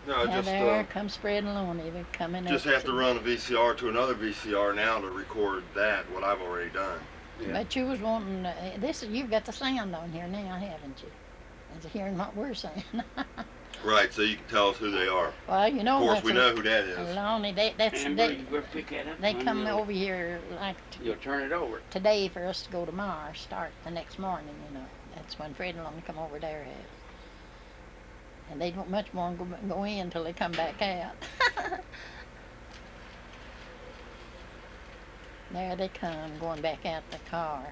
No, Now just there comes Fred and Lonnie. They're coming just up have to run a VCR to another VCR now to record that, what I've already done. Yeah. But you was wanting this. You've got the sound on here now, haven't you? And hearing what we're saying. Right, so you can tell us who they are. Well, you know. Of course, we know who that is. Lonnie, Amber, you go pick that up. They come over here like. You'll turn it over. Today for us to go tomorrow. Start the next morning. You know. That's when Fred and Lonnie come over to their house. And they don't much more go in until they come back out. There they come, going back out the car.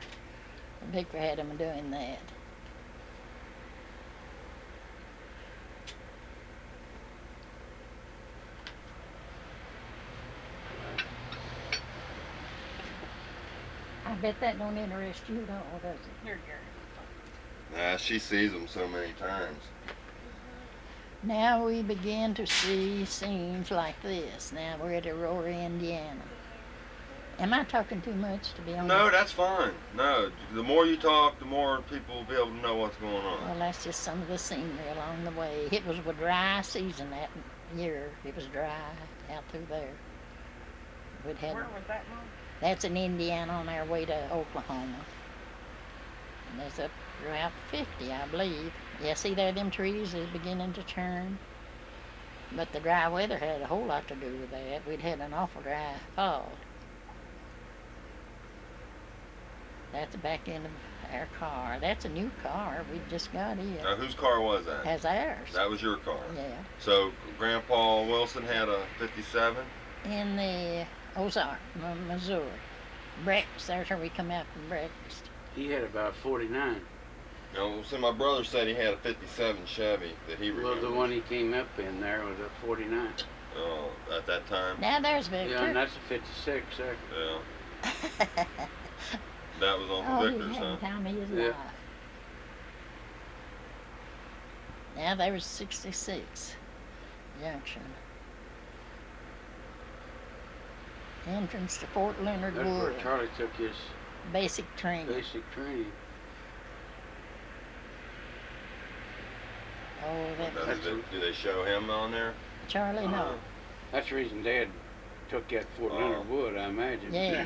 Victor had them doing that. I bet that don't interest you at all, does it? Here, Nah, she sees them so many times. Now we begin to see scenes like this. Now we're at Aurora, Indiana. Am I talking too much to be honest? No, that's fine. No, the more you talk, the more people will be able to know what's going on. Well, that's just some of the scenery along the way. It was a dry season that year. It was dry out through there. Where was that one? That's in Indiana on our way to Oklahoma. And there's up Route 50, I believe. Yeah, see there, them trees is beginning to turn. But the dry weather had a whole lot to do with that. We'd had an awful dry fall. That's the back end of our car. That's a new car. We just got in. Now, whose car was that? That's ours. That was your car? Yeah. So, Grandpa Wilson had a 57? In the Ozark, Missouri. Breakfast, there's where we come out from breakfast. He had about 49. No, so my brother said he had a 57 Chevy that he remembers. Well, the one he came up in there was a 49. Oh, at that time? Now there's Victor. Yeah, and that's a 56, sir. Yeah. That was Uncle Victor's, huh? Time of his Yeah. life. Now there was 66 Junction. Entrance to Fort Leonard That's where Wood. Charlie took his Basic training. basic training. Oh, Now, do they show him on there? Charlie, no. That's the reason Dad took that Fort Leonard Wood, I imagine. Yeah.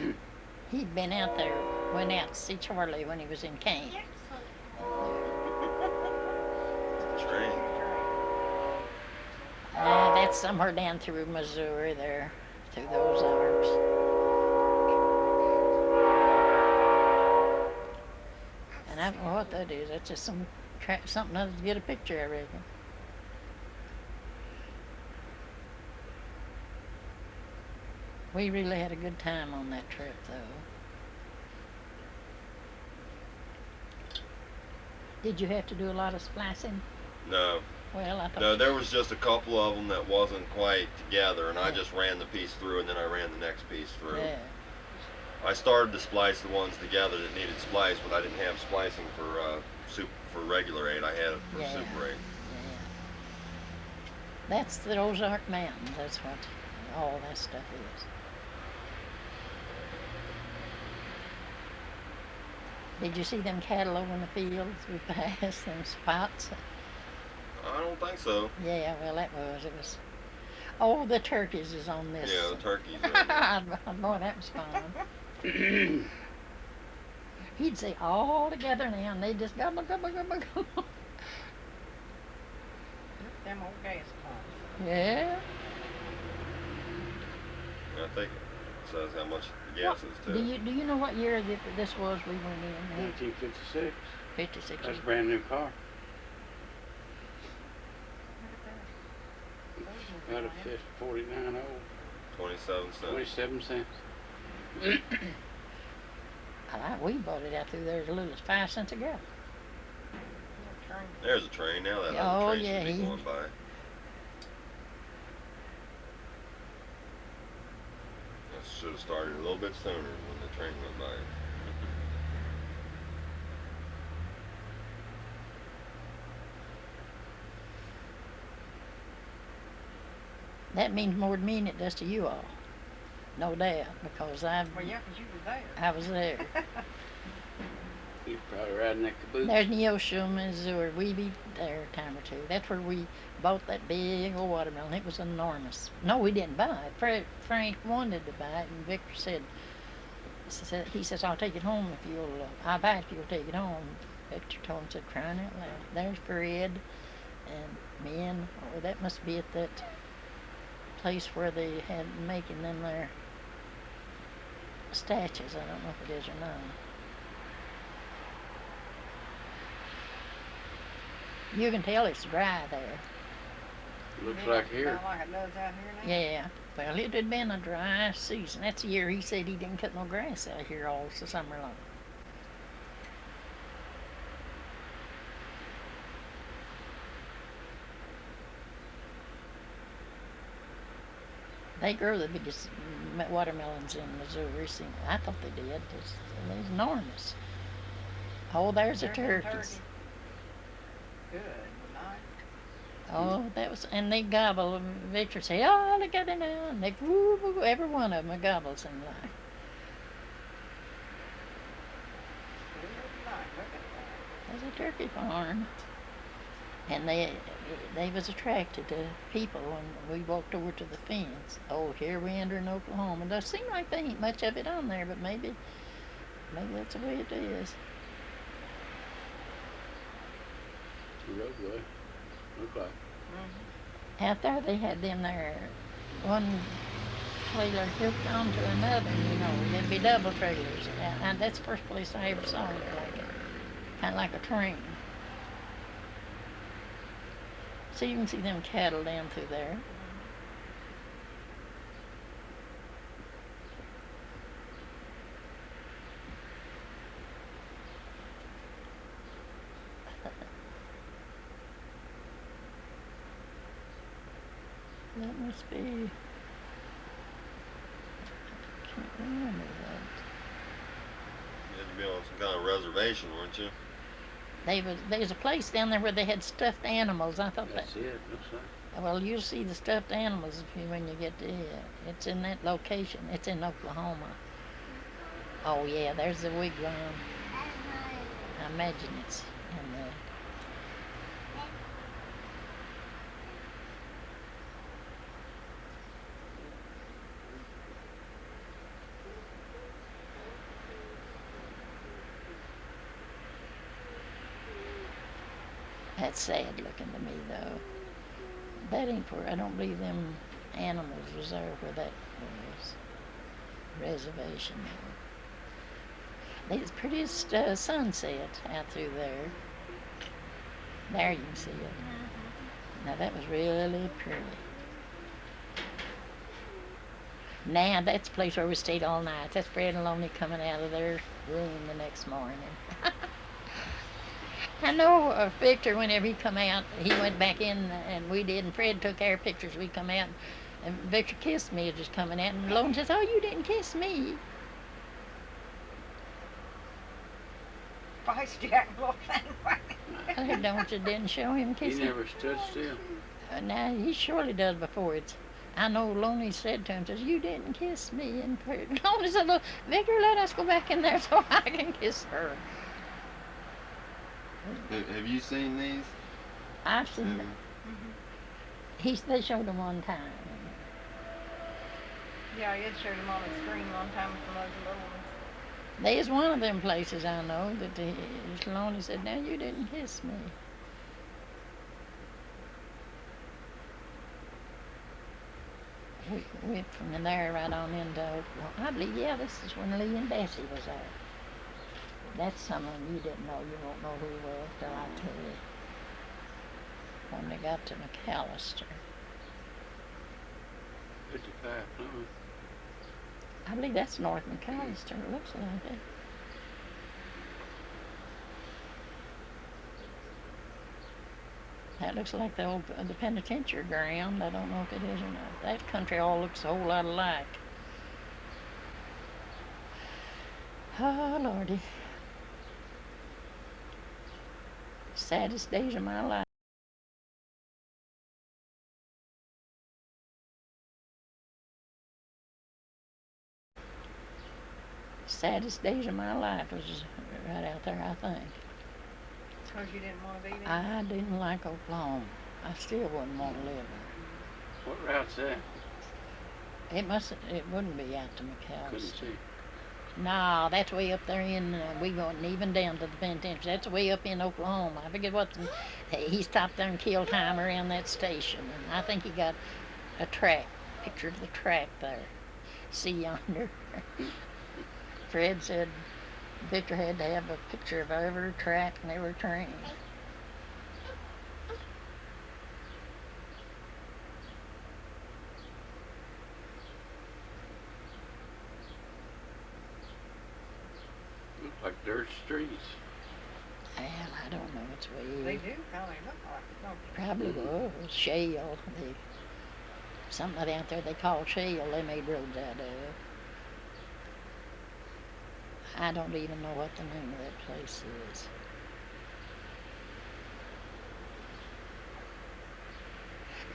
He'd been out there, went out to see Charlie when he was in camp. Train. That's somewhere down through Missouri there, through those Ozarks. And I don't know what that is. That's just something else to get a picture, I reckon. We really had a good time on that trip, though. Did you have to do a lot of splicing? No. Well, I thought. No, there was just a couple of them that wasn't quite together, and I just ran the piece through, and then I ran the next piece through. Yeah. I started to splice the ones together that needed spliced, but I didn't have splicing for regular 8. I had it for Super 8. Yeah. That's the Ozark Mountains. That's what all that stuff is. Did you see them cattle over in the fields we passed, them spots? I don't think so. Yeah, well, it was. Oh, the turkeys is on this. Yeah, the turkeys. Boy, that was fun. He'd say all together now, and they just gobble, gobble, gobble, gobble. Them old gas pumps. Yeah. I think it says how much the gas is too. Do you know what year this was we went in? 1956. 56. That's a brand new car. Out of 49 old. 27 cents. 27 cents. We bought it out through there as little as 5 cents a gallon. There's a train now. That Oh, other train yeah, should be going by. I should have started a little bit sooner when the train went by. That means more to me than it does to you all. No doubt, because Well, yeah, 'cause you were there. I was there. Probably riding that caboose. There's Neosho, Missouri. We be there a time or two. That's where we bought that big old watermelon. It was enormous. No, we didn't buy it. Frank wanted to buy it, and Victor he says, I'll take it home if you'll, I'll buy it if you'll take it home. Victor told him, said, crying out loud. There's Fred and me and, oh, that must be at that place where they had making them there statues. I don't know if it is or not. You can tell it's dry there. Looks like here. About like it does out here now. Yeah. Well, it had been a dry season. That's the year he said he didn't cut no grass out here all the summer long. They grow the biggest watermelons in Missouri. I thought they did. They're enormous. Oh, there's the turkeys. Good night. Oh, that was, and they gobble. And Victor say, "Oh, look at it now!" And they, woo, woo, every one of them gobbles and like. Good night. Look at that. There's a turkey farm, and they was attracted to people when we walked over to the fence. Oh, here we enter in Oklahoma. It does seem like there ain't much of it on there, but maybe that's the way it is. Roadway. Look like. Out there they had them there, one trailer hooked onto another, you know. There'd be double trailers. And that's the first place I ever saw it like it. Kind of like a train. So you can see them cattle down through there. That must be, I can't remember that. You had to be on some kind of reservation, weren't you? There was a place down there where they had stuffed animals. I thought That's it. Looks like. well, you'll see the stuffed animals when you get to it. It's in that location. It's in Oklahoma. Oh yeah, there's the wigwam. I imagine it's in there. That's sad looking to me, though. That ain't where, I don't believe them animals was there where that was. Reservation. There's prettiest sunset out through there. There you can see it. Now that was really pretty. Now that's the place where we stayed all night. That's Fred and Lonnie coming out of their room the next morning. I know Victor, whenever he come out, he went back in and we did, and Fred took our pictures. We come out, and Victor kissed me just coming out, and Lone says, "Oh, you didn't kiss me." Vice Jack looked that way. I don't you didn't show him He kissing. never stood still. Now he surely does before it's. I know Lonnie said to him, says, "You didn't kiss me," and Lonnie said, "Look, Victor, let us go back in there so I can kiss her." Have you seen these? I've seen them. They showed them one time. Yeah, it showed him on the screen one time from those little ones. There's one of them places I know that Lonnie said, "Now you didn't kiss me." We went from there right on into Oklahoma. I believe, yeah, this is when Lee and Bessie was there. That's someone you didn't know. You won't know who he was till I tell you. When they got to McAllister. 55 Plymouth. I believe that's North McAllister. It looks like it. That looks like the penitentiary ground. I don't know if it is or not. That country all looks a whole lot alike. Oh, Lordy. Saddest days of my life. Saddest days of my life was right out there, I think. Because you didn't want to be there? I didn't like Oklahoma. I still wouldn't want to live there. What route's that? It wouldn't be out to Couldn't McAllister. see. No, that's way up there in, we going even down to the penitentiary. That's way up in Oklahoma. I forget what, he stopped there and killed time around that station. And I think he got a picture of the track there. See yonder. Fred said Victor had to have a picture of every track and every train. Look like dirt streets. Well, I don't know. It's They way. do probably look like it, don't they? Probably was shale. Something out there they call shale. They made roads out of. I don't even know what the name of that place is.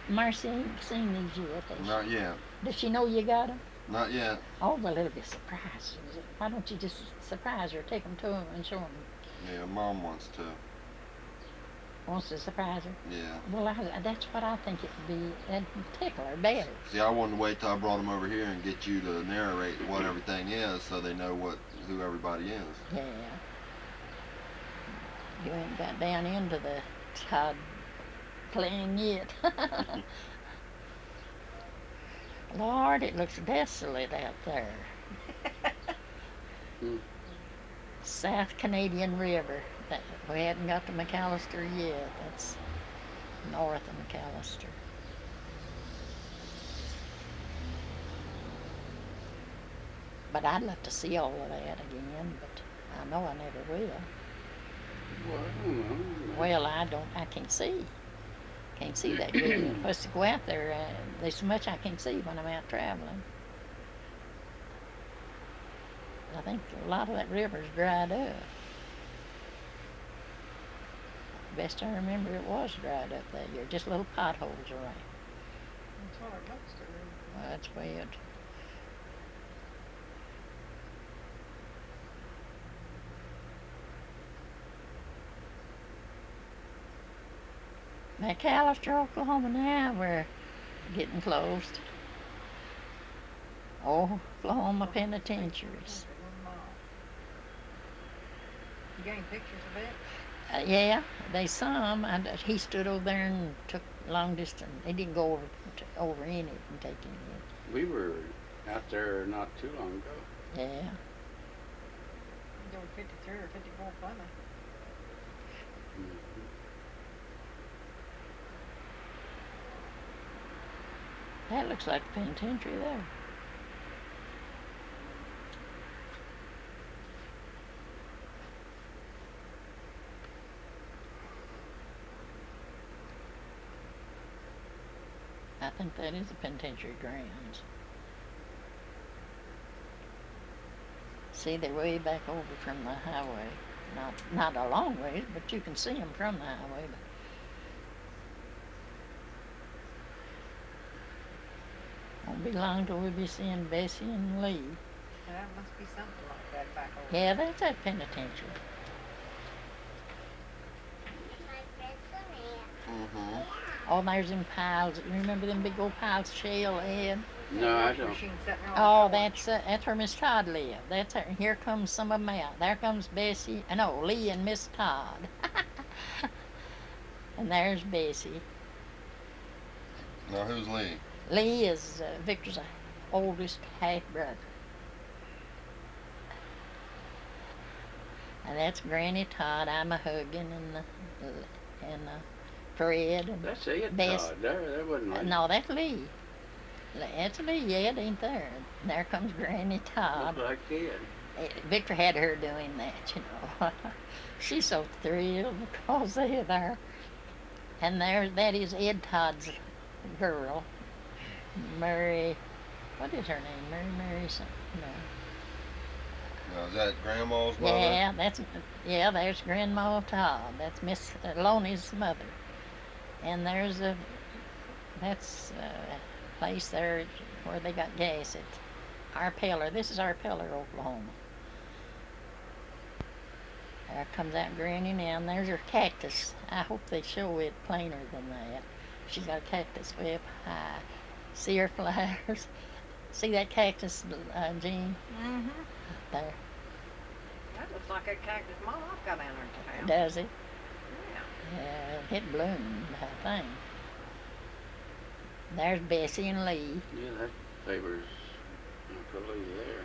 Marcy ain't seen these yet. Has she? Not yet. Does she know you got them? Not yet. Oh, well, it'll be a surprise. Why don't you just surprise her, take them to him and show him? Yeah, Mom wants to. Wants to surprise her? Yeah. Well, that's what I think it would be. That'd tickle her better. See, I wanted to wait till I brought them over here and get you to narrate what everything is, so they know who everybody is. Yeah. You ain't got down into the Todd playing yet. Lord, it looks desolate out there. South Canadian River. We hadn't got to McAllister yet. That's north of McAllister. But I'd love to see all of that again, but I know I never will. Well, I don't know. Well, I can't see. Can't see that good. Plus to go out there, there's so much I can't see when I'm out traveling. I think a lot of that river's dried up. Best I remember, it was dried up that year. Just little potholes around. That's what it looks to me. Well, that's bad. McAllister, Oklahoma now, we're getting close. Oklahoma Penitentiaries. You got any pictures of it? Yeah, they some. He stood over there and took long distance. They didn't go over in it and take any. We were out there not too long ago. Yeah. Go 53 or 54 Plymouth. Mhm. That looks like the penitentiary there. I think that is the penitentiary grounds. See, they're way back over from the highway. Not a long ways, but you can see them from the highway. Won't be long till we'll be seeing Bessie and Lee. And that must be something like that back over Yeah, that's that penitentiary. Mm-hmm. Oh, there's them piles. You remember them big old piles of shale, Ed? No, I Wash don't. machine sitting on Oh, the porch. that's where Miss Todd lived. That's her. Here comes some of them out. There comes Bessie. No, Lee and Miss Todd. And there's Bessie. Now, who's Lee? Lee is Victor's oldest half brother. And that's Granny Todd. I'm a hugging and Fred and That's Ed Bess. Todd. There wasn't like. No, that's Lee. That's Lee. Ed ain't there. And there comes Granny Todd. Looked like Ed. Victor had her doing that, you know. She's so thrilled because they're there. And that is Ed Todd's girl, Mary. What is her name? Mary something. No. Now, is that Grandma's mother? Yeah, there's Grandma Todd. That's Miss Loney's mother. And that's a place there where they got gas at Arpelar. This is Arpelar, Oklahoma. There comes out Granny now, and there's her cactus. I hope they show it plainer than that. She's got a cactus way up high. See her flowers? See that cactus, Jean? Mm-hmm. There. That looks like a cactus Mom I've got down there in town. Does it? Yeah. Yeah, it bloomed, I think. There's Bessie and Lee. Yeah, that favors Uncle Lee there.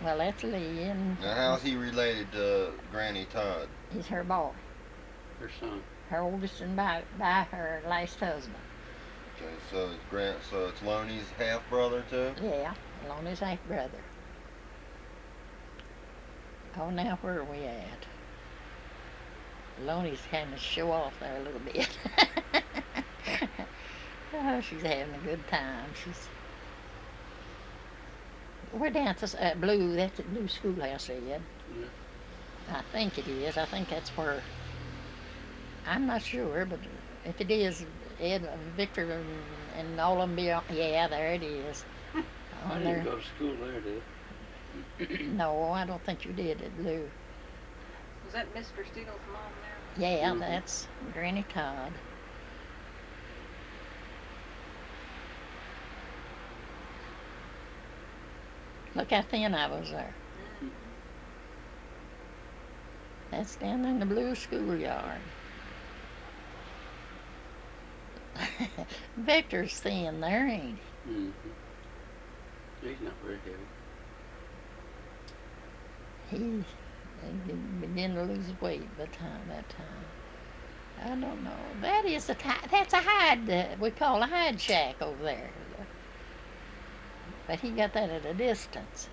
Well, that's Lee, and Now, how's he related to Granny Todd? he's her boy. Her son. Her oldest and by her last husband. Okay, so it's Loney's half brother too. Yeah, Lonnie's half brother. Oh, now where are we at? Lonnie's kind of show off there a little bit. Oh, she's having a good time. We're down to Blue. That's at Blue Schoolhouse, Ed. Yeah. I think it is. I think that's where. I'm not sure, but if it is, Ed, Victor, and all of them be on. Yeah, there it is. I On didn't there. go to school there, did No, I don't think you did at Blue. Was that Mr. Steele's mom there? Yeah, Mhm. that's Granny Todd. Look how thin I was there. That's down there in the Blue schoolyard. Victor's thin there, ain't he? Mm-hmm. He's not very heavy. He began to lose weight by that time. I don't know. That is that's a hide. We call a hide shack over there. But he got that at a distance.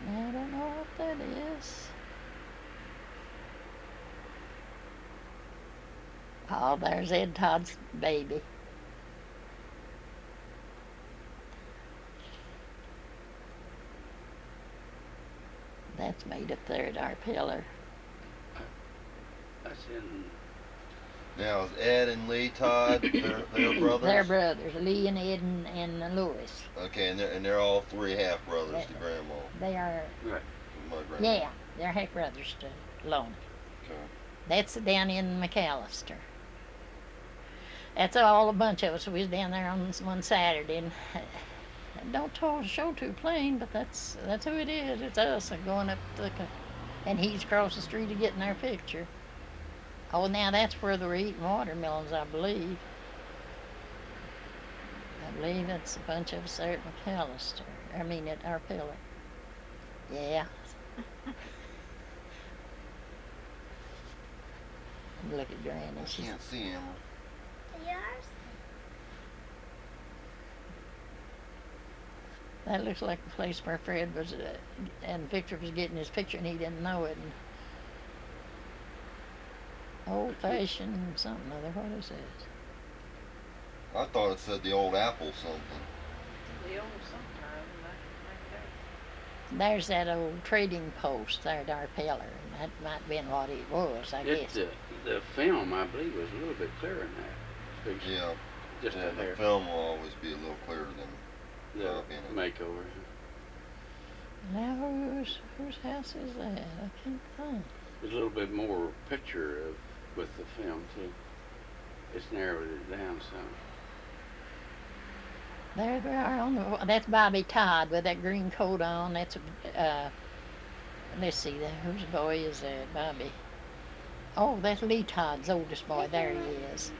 I don't know what that is. Oh, there's Ed Todd's baby. That's made up there at Arpelar. That's in. Now, is Ed and Lee Todd they're brothers? They're brothers, Lee and Ed and Louis. Okay, and they're all three half brothers to Grandma. They are, Right. My grandma. yeah, they're half brothers to Lona. Okay. That's down in McAllister. That's all a bunch of us. We was down there on one Saturday, and don't show too plain, but that's who it is. It's us going up and he's across the street to getting our picture. Oh, now that's where they were eating watermelons, I believe. I believe that's a bunch of us there at McAllister. I mean, at Arpelar. Yeah. Look at Granny. I She's can't see him. That looks like the place where Fred was, and Victor was getting his picture, and he didn't know it. And old-fashioned something other. What is this? I thought it said the old apple something. The old sometime back there. There's that old trading post there at Arpelar, and that might have been what it was, I guess. The film, I believe, was a little bit clearer in that picture. Yeah. Just Yeah, a hair. the film will always be a little clearer than The copy in it. makeover. Now, whose house is that? I can't think. There's a little bit more picture with the film too. It's narrowed it down some. There they are on the. That's Bobby Todd with that green coat on. That's let's see, whose boy is that? Bobby. Oh, that's Lee Todd's oldest boy. There he is.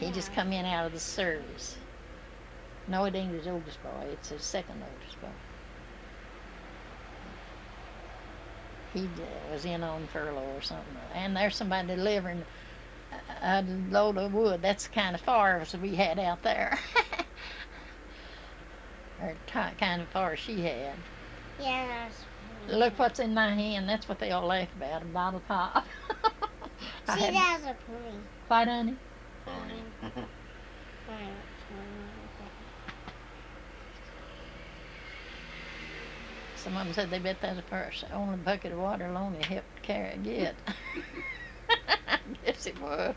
He just come in out of the service. No, it ain't his oldest boy. It's his second oldest boy. He was in on furlough or something. And there's somebody delivering a load of wood. That's kind of far as we had out there. Or kind of far she had. Yes. Look what's in my hand. That's what they all laugh about, a bottle pop. I See, had- that's a pony. What, honey? Funny. Right. Some of them said they bet that's the first only bucket of water Lona helped carry get. I guess it was.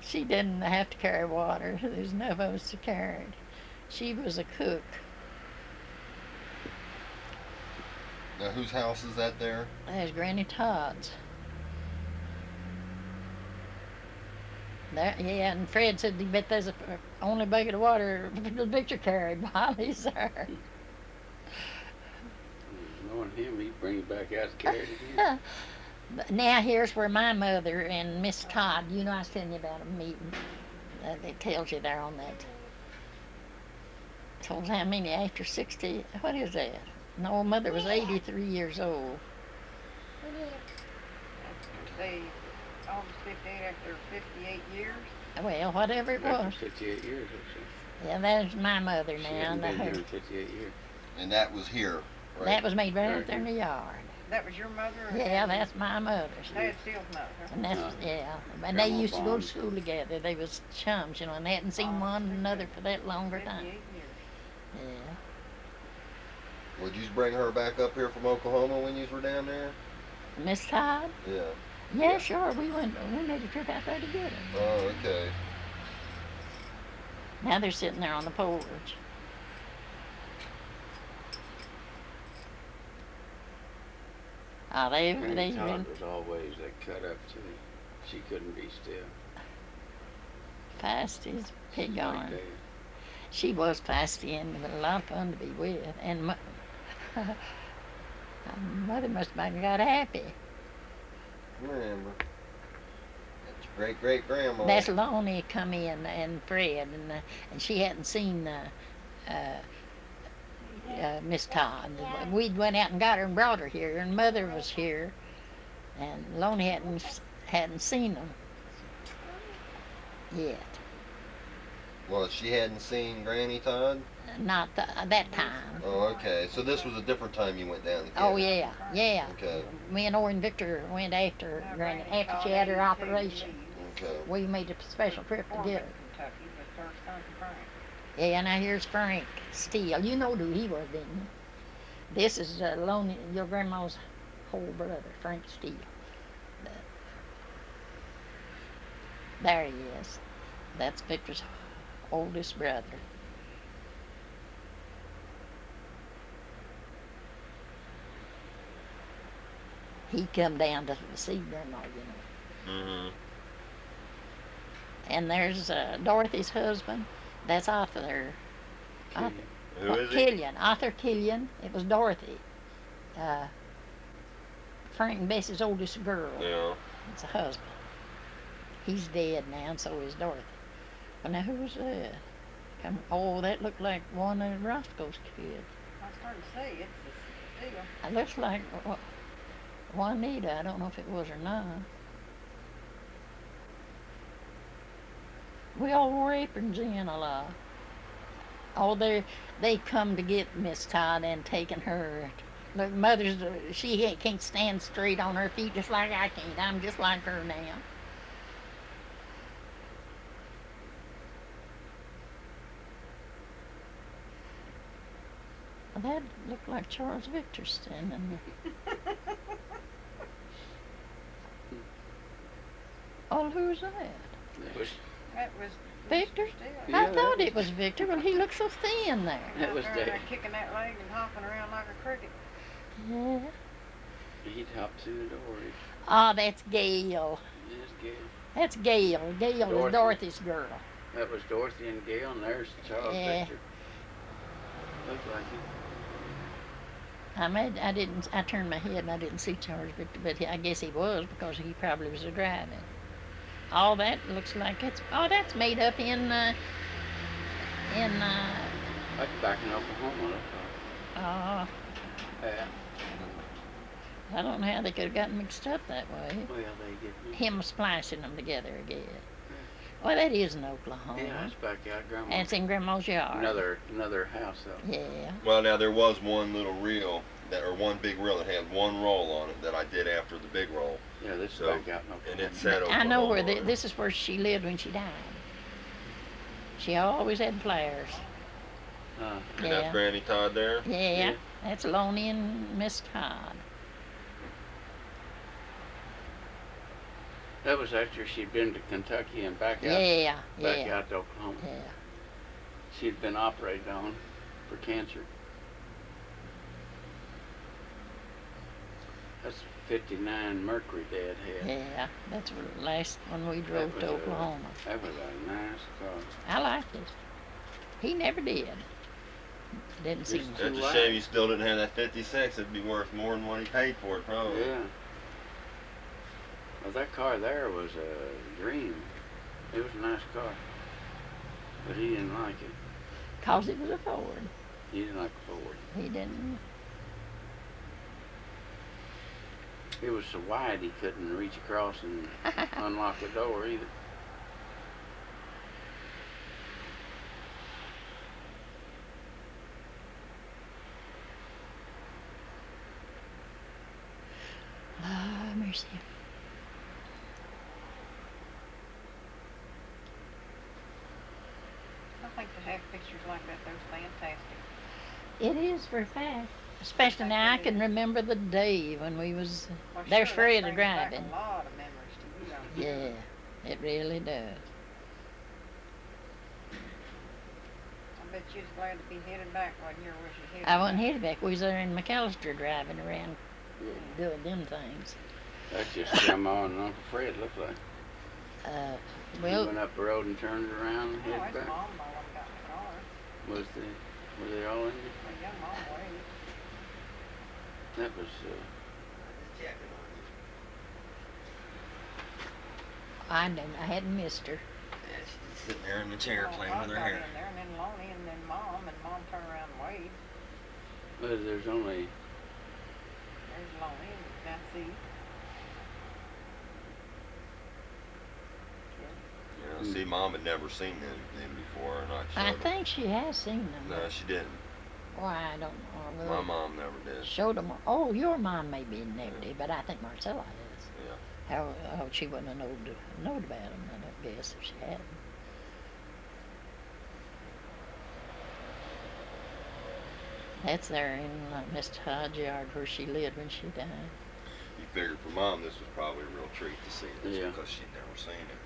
She didn't have to carry water. There's enough of us to carry it. She was a cook. Now, whose house is that there? There's Granny Todd's. There, yeah, and Fred said he bet there's a only bucket of water the picture carried while he's there. Knowing him, he'd bring it back out to carry it again. Now here's where my mother and Miss Todd, you know I was telling you about a meeting. It tells you there on that. Tells how many after 60, what is that? No, mother was 83 years old. They almost 58 after 58 years. Well, whatever it was. After 58 years, actually. Yeah, that's my mother She now. hadn't been here in 58 years. And that was here, right? That was made right out there in the yard. That was your mother? Or Yeah, that's my mother's. Ed Steele's mother. And that's, yeah. And Grandma they used to go Bond to school together. They was chums, you know, and they hadn't seen one another for that longer 58 time. years. Yeah. Would you bring her back up here from Oklahoma when you were down there? Miss Todd? Yeah. Yeah, sure. We made a trip out there together. Oh, okay. Now they're sitting there on the porch. Oh, Granny they Todd was always that cut up to me. She couldn't be still. feisty as pig Like on. that. She was feisty and a lot of fun to be with. And mother must have got happy. Remember. That's great great grandma. That's Lonnie come in and Fred and she hadn't seen Miss Todd. We went out and got her and brought her here, and mother was here, and Lonnie hadn't seen them yet. Well, she hadn't seen Granny Todd? Not that time. Oh, okay. So this was a different time you went down to get Oh her. yeah. Okay. Me and Orr and Victor went after Now, Granny Granny after she Todd had her 82 operation. leaves. Okay. We made a special trip to Before get her. Kentucky, but first son Frank. Yeah, now here's Frank Steele. You know who he was, didn't you? This is Lonnie, your grandma's whole brother, Frank Steele. There he is. That's Victor's oldest brother. He come down to see Grandma, you know. Mm-hmm. And there's Dorothy's husband. That's Arthur. Killian. Who is he? Killian. Arthur Killian. It was Dorothy. Frank and Bessie's oldest girl. Yeah. It's a husband. He's dead now, and so is Dorothy. But now who was that? Oh, that looked like one of Roscoe's kids. I was starting to say, it's a Steele. It looks like Juanita. I don't know if it was or not. We all wore aprons in a lot. Oh, they come to get Miss Todd and taking her. Look, mother's, she can't stand straight on her feet just like I can't. I'm just like her now. That looked like Charles Victor standing there. Oh, who's that? That was, That was Victor? Mr. Steele. Yeah, I that thought was- it was Victor, but he looked so thin there. That was Out there, Dave. kicking that leg and hopping around like a cricket. Yeah. he'd hop through the door. Oh, that's Gail. Yes, Gail. That's Gail. Gail is Dorothy. Dorothy's girl. That was Dorothy and Gail, and there's Charles Yeah. Victor. Looked like it. I turned my head and I didn't see Charles Victor, but I guess he was because he probably was driving. All that looks like that's made up in Like back in Oklahoma, that's all. Yeah. I don't know how they could have gotten mixed up that way. Well, they get me. Him splicing them together again. Well, that is in Oklahoma. Yeah, it's back out, Grandma. And it's in Grandma's yard. Another house up. Yeah. Well, now there was one little reel or one big reel that had one roll on it that I did after the big roll, Yeah, this So, is back out in Oklahoma. and it said I know where Oklahoma on it. this is where she lived when she died. She always had flowers. Uh, And Yeah. that's Granny Todd there. Yeah, Yeah. that's Lonnie and Miss Todd. That was after she'd been to Kentucky and back Yeah, out to Oklahoma. yeah. She'd been operated on for cancer. That's 59 Mercury Dad had. Yeah, that's the last one we drove to Oklahoma. That was a nice car. I liked it. He never did. Didn't seem Just- to. It's a shame you still didn't have that 56. It'd be worth more than what he paid for it, probably. Yeah. Well, that car there was a dream. It was a nice car. But he didn't like it. 'Cause it was a Ford. He didn't like Ford. He didn't. It was so wide he couldn't reach across and unlock the door either. Ah, mercy. I think to have pictures like that, those fantastic. It is for a fact. Especially now I can remember the day when we was Well, there's sure, that Fred brings back driving. a lot of memories to you, don't it? Yeah, it really does. I bet you was glad to be headed back when you were headed I wasn't back. headed back. We was there in McAllister driving around doing them things. That's just Grandma and Uncle Fred looked like. He Well, went up the road and turned around and Oh, headed his back. mom and all got in the car. Were they all in it? My young mom waited. That was, I didn't. I hadn't missed her. Yeah, she's sitting there in the chair Oh, playing Bob with her got hair. in there, and then Lonnie, and then Mom turned around and waved. well, there's only, There's Lonnie and Nancy. You know, see, Mom had never seen them before, and I I showed them. think she has seen them. No, she didn't. Why, I don't know. My Well, mom never did. showed them. Oh, your mom may be never did, but I think Marcella has. Yeah. How she wouldn't have knowed about them, I don't guess, if she hadn't. That's there in Miss Todd's yard where she lived when she died. You figured for Mom this was probably a real treat to see this Yeah. because she'd never seen it.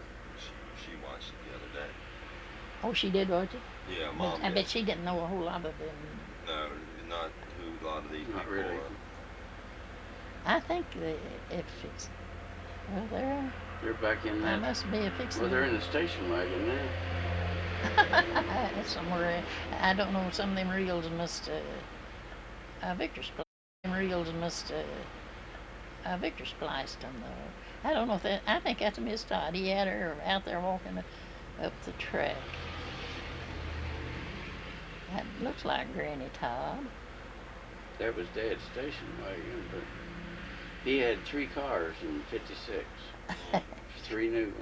She watched it the other day. Oh, she did, watch it? Yeah, Mom I did. bet she didn't know a whole lot of them. No, not who a lot of these Not people really. are. I think if it's, well, they're back in I that. must be a fixing. Well, they're in the station wagon now. Somewhere, I don't know, some of them reels must, Victor spliced them reels must, Victor spliced them though. I don't know if that, I think that's Miss Todd. He had her out there walking up the track. That looks like Granny Todd. That was Dad's station wagon, but he had 3 cars in '56. 3 new ones.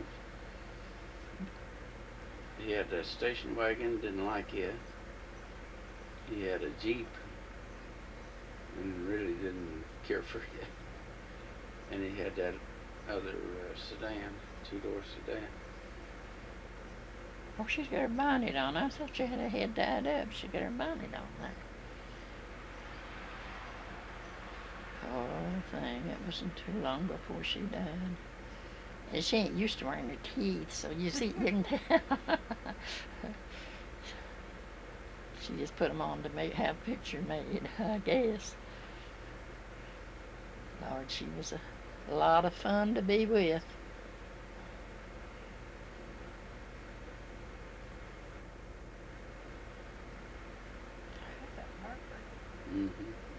He had a station wagon, didn't like it. He had a Jeep, and really didn't care for it. And he had that other sedan, 2-door sedan. Oh, she's got her bonnet on. I thought she had her head tied up. She got her bonnet on there. Poor thing. It wasn't too long before she died. And she ain't used to wearing her teeth, so you see, you can tell. She just put them on to have a picture made, I guess. Lord, she was a lot of fun to be with.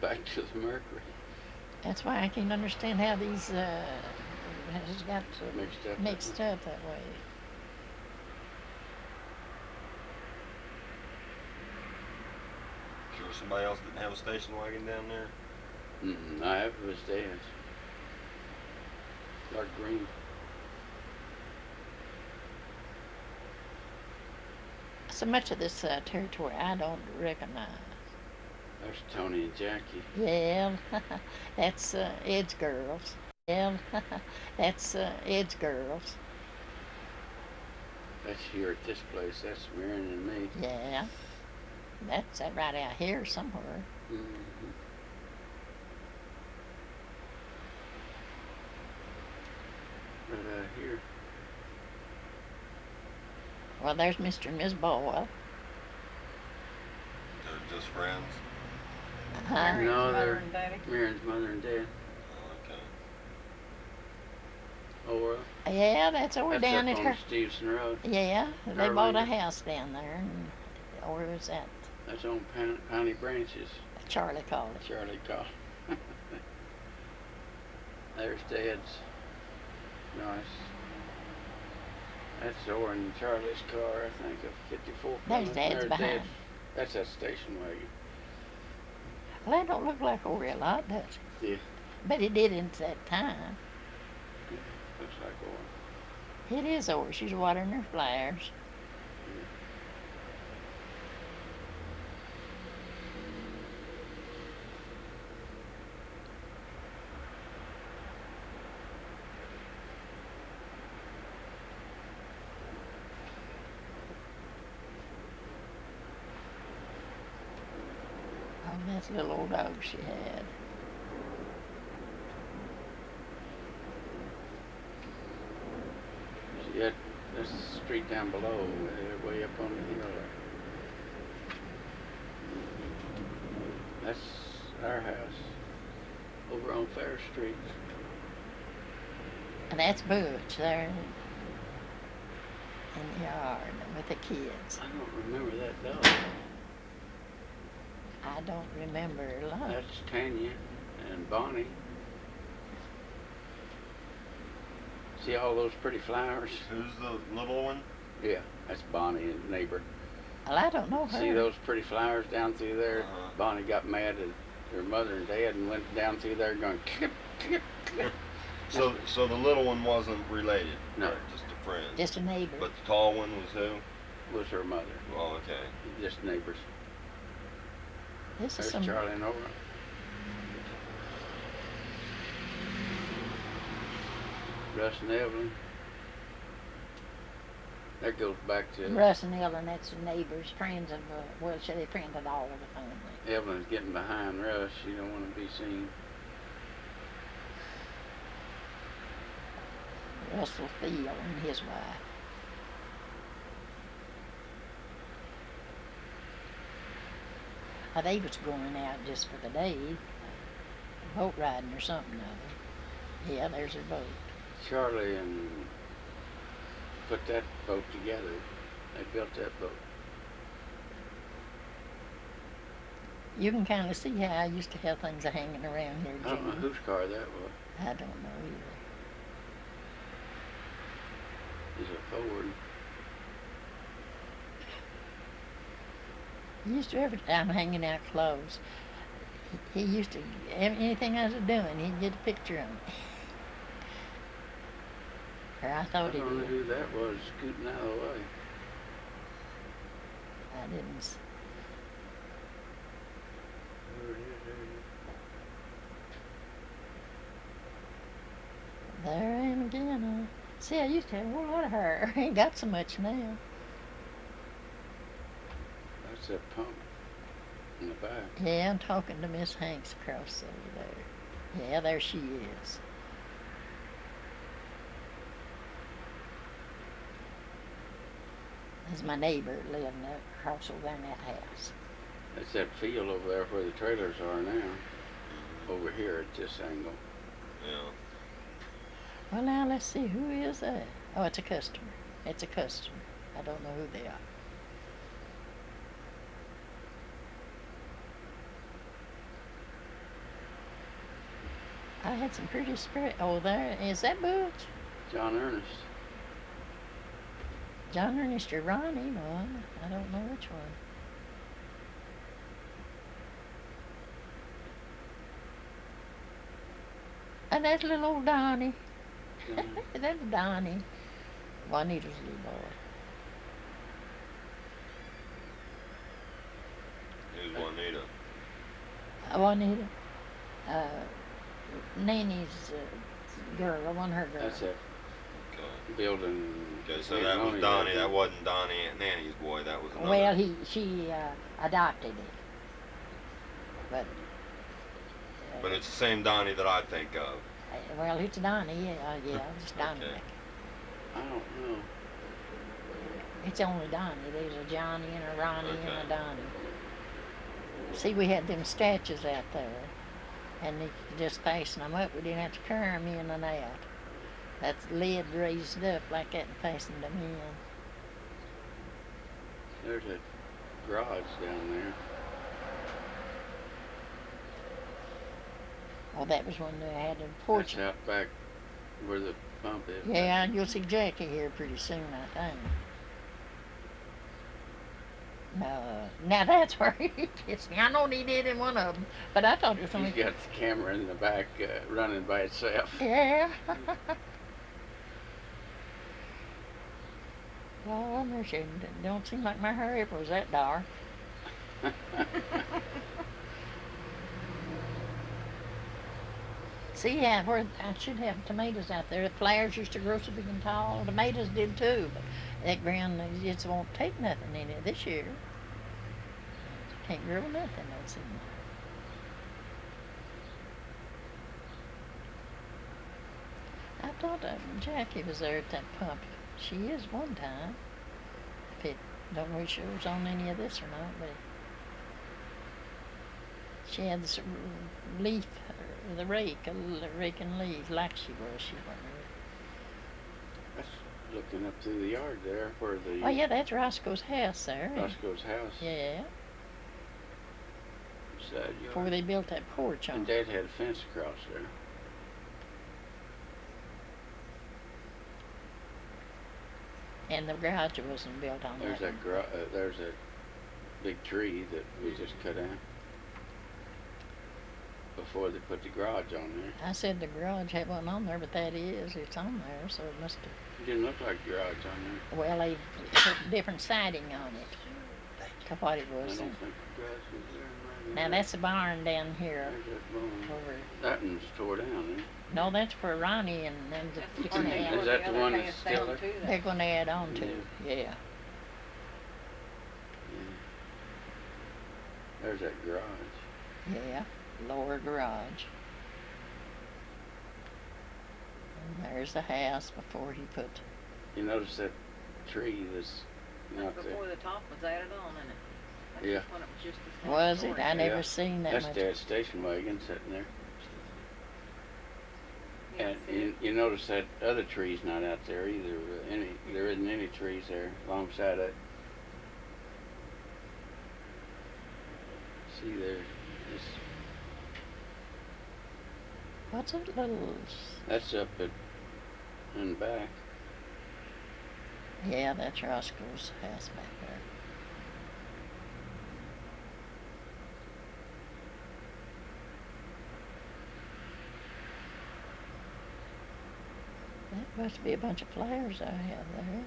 Back to the Mercury. That's why I can't understand how these has got mixed up that way. Sure somebody else didn't have a station wagon down there? I have was Dad's. Dark green. So much of this territory I don't recognize. There's Tony and Jackie. Yeah, that's Ed's girls. Yeah, that's Ed's girls. That's here at this place. That's Marion and me. Yeah, that's right out here somewhere. Mm-hmm. Right out here. Well, there's Mr. and Miss Boyle. They're just friends. Huh? Mary's No, mother they're and daddy. Mary's mother and dad. Oh, okay. Aurora. Yeah, that's over That's down up at on her. Stevenson Road. Yeah, they bought a Arlene. house down there, and or was that That's on Piney Branches. Charlie called it? Charlie called. There's Dad's. Nice. That's Aurora and Charlie's car, I think, a 54. There's Dad's behind. That's that station wagon. Well, that don't look like a real lot, does it? Yeah. But it did at that time. Looks like Aurora. It is over. She's watering her flowers. Oh, that's a little old dog she had. See, that's the street down below, way up on the hill. That's our house, over on Fair Street. And that's Butch there in the yard with the kids. I don't remember that dog. I don't remember a lot. That's Tanya and Bonnie. See all those pretty flowers? Who's the little one? Yeah, that's Bonnie and neighbor. Well, I don't know her. See those pretty flowers down through there? Uh-huh. Bonnie got mad at her mother and dad and went down through there going clip, clip, clip. So the little one wasn't related? No. Right, just a friend. Just a neighbor. But the tall one was who? Was her mother. Oh, okay. Just neighbors. This is There's some. Charlie and Aurora. Russ and Evelyn. That goes back to Russ and Ellen, that's the neighbors, friends of, well, they're friends of all of the family. Evelyn's getting behind Russ. She don't want to be seen. Russell Steele and his wife. They was going out just for the day, boat riding or something or other. Yeah, there's her boat. Charlie and put that boat together. They built that boat. You can kind of see how I used to have things hanging around here, I don't know Jimmy. whose car that was. I don't know either. It's a Ford. He used to every time hanging out clothes. He used to, anything I was doing, he'd get a picture of me. Or I I thought he don't know did. who that was scooting out of the way. I didn't. There I am again. See, I used to have a whole lot of hair. I ain't got so much now. That's that pump in the back. Yeah, I'm talking to Miss Hanks across over there. Yeah, there she is. That's my neighbor living across over there in that house. That's that field over there where the trailers are now. Over here at this angle. Yeah. Well, now let's see, who is that? Oh, it's a customer. It's a customer. I don't know who they are. I had some pretty spray. Oh, there is that Butch? John Ernest. John Ernest or Ronnie? No, I don't know which one. And that's little old Donnie. That's Donnie. Juanita's little boy. Who's Juanita? Juanita. Nanny's girl, I want her girl. That's that Okay. building. Okay, so that was Donnie. That wasn't Donnie Aunt Nanny's boy. That was another. Well, she adopted it. But But it's the same Donnie that I think of. well, it's Donnie, yeah, it's Donnie. Okay. I don't know. It's only Donnie. There's a Johnny and a Ronnie and Okay. a Donnie. See, we had them statues out there, and you could just fasten them up. We didn't have to carry them in and out. That's lid raised up like that and fastened them in. There's a garage down there. Oh, that was when they had a porch. That's out back where the pump is. Yeah, you'll see Jackie here pretty soon, I think. Now that's where he gets me. I know he did in one of them, but I thought it was only. He's got the camera in the back running by itself. Yeah. Oh, mercy. Don't seem like my hair ever was that dark. See, yeah, where I should have tomatoes out there. The flowers used to grow so big and tall. Tomatoes did too, but that ground they just won't take nothing in it this year. Can't grow nothing, don't seem like. I thought Jackie was there at that pump. She is one time. Don't know if she was on any of this or not, but she had this leaf, the rake, raking leaves like she was. She wasn't. That's looking up through the yard there where the Oh yeah, that's Roscoe's house there. Roscoe's house. Yeah, Side yard. before they built that porch on. And Dad had a fence across there. And the garage wasn't built on There's that. there's a big tree that we just cut out before they put the garage on there. I said the garage wasn't on there, but that is. It's on there, so it must have. It didn't look like a garage on there. Well, they put different siding on it. To what it I was. don't think the garage was there. Right Now there. that's the barn down here. There's that barn. Over. That one's tore down, eh? No, that's for Ronnie and them to That's the fix part the they Is house. tore that the other one house that's down still there? to that. They're going to add on to. Yeah. There's that garage. Yeah. Lower garage. And there's the house before he put. You notice that tree that's not That's there? before the top was added on, isn't it? That's Yeah. just when it was just a small Was it? storage I area. never Yeah. seen that That's much. Dad's station wagon sitting there. Yeah, And see, you notice that other tree's not out there either. There isn't any trees there alongside it. See there, What's that little? that's up in the back. Yeah, that's Roscoe's house back there. That must be a bunch of flowers I have there.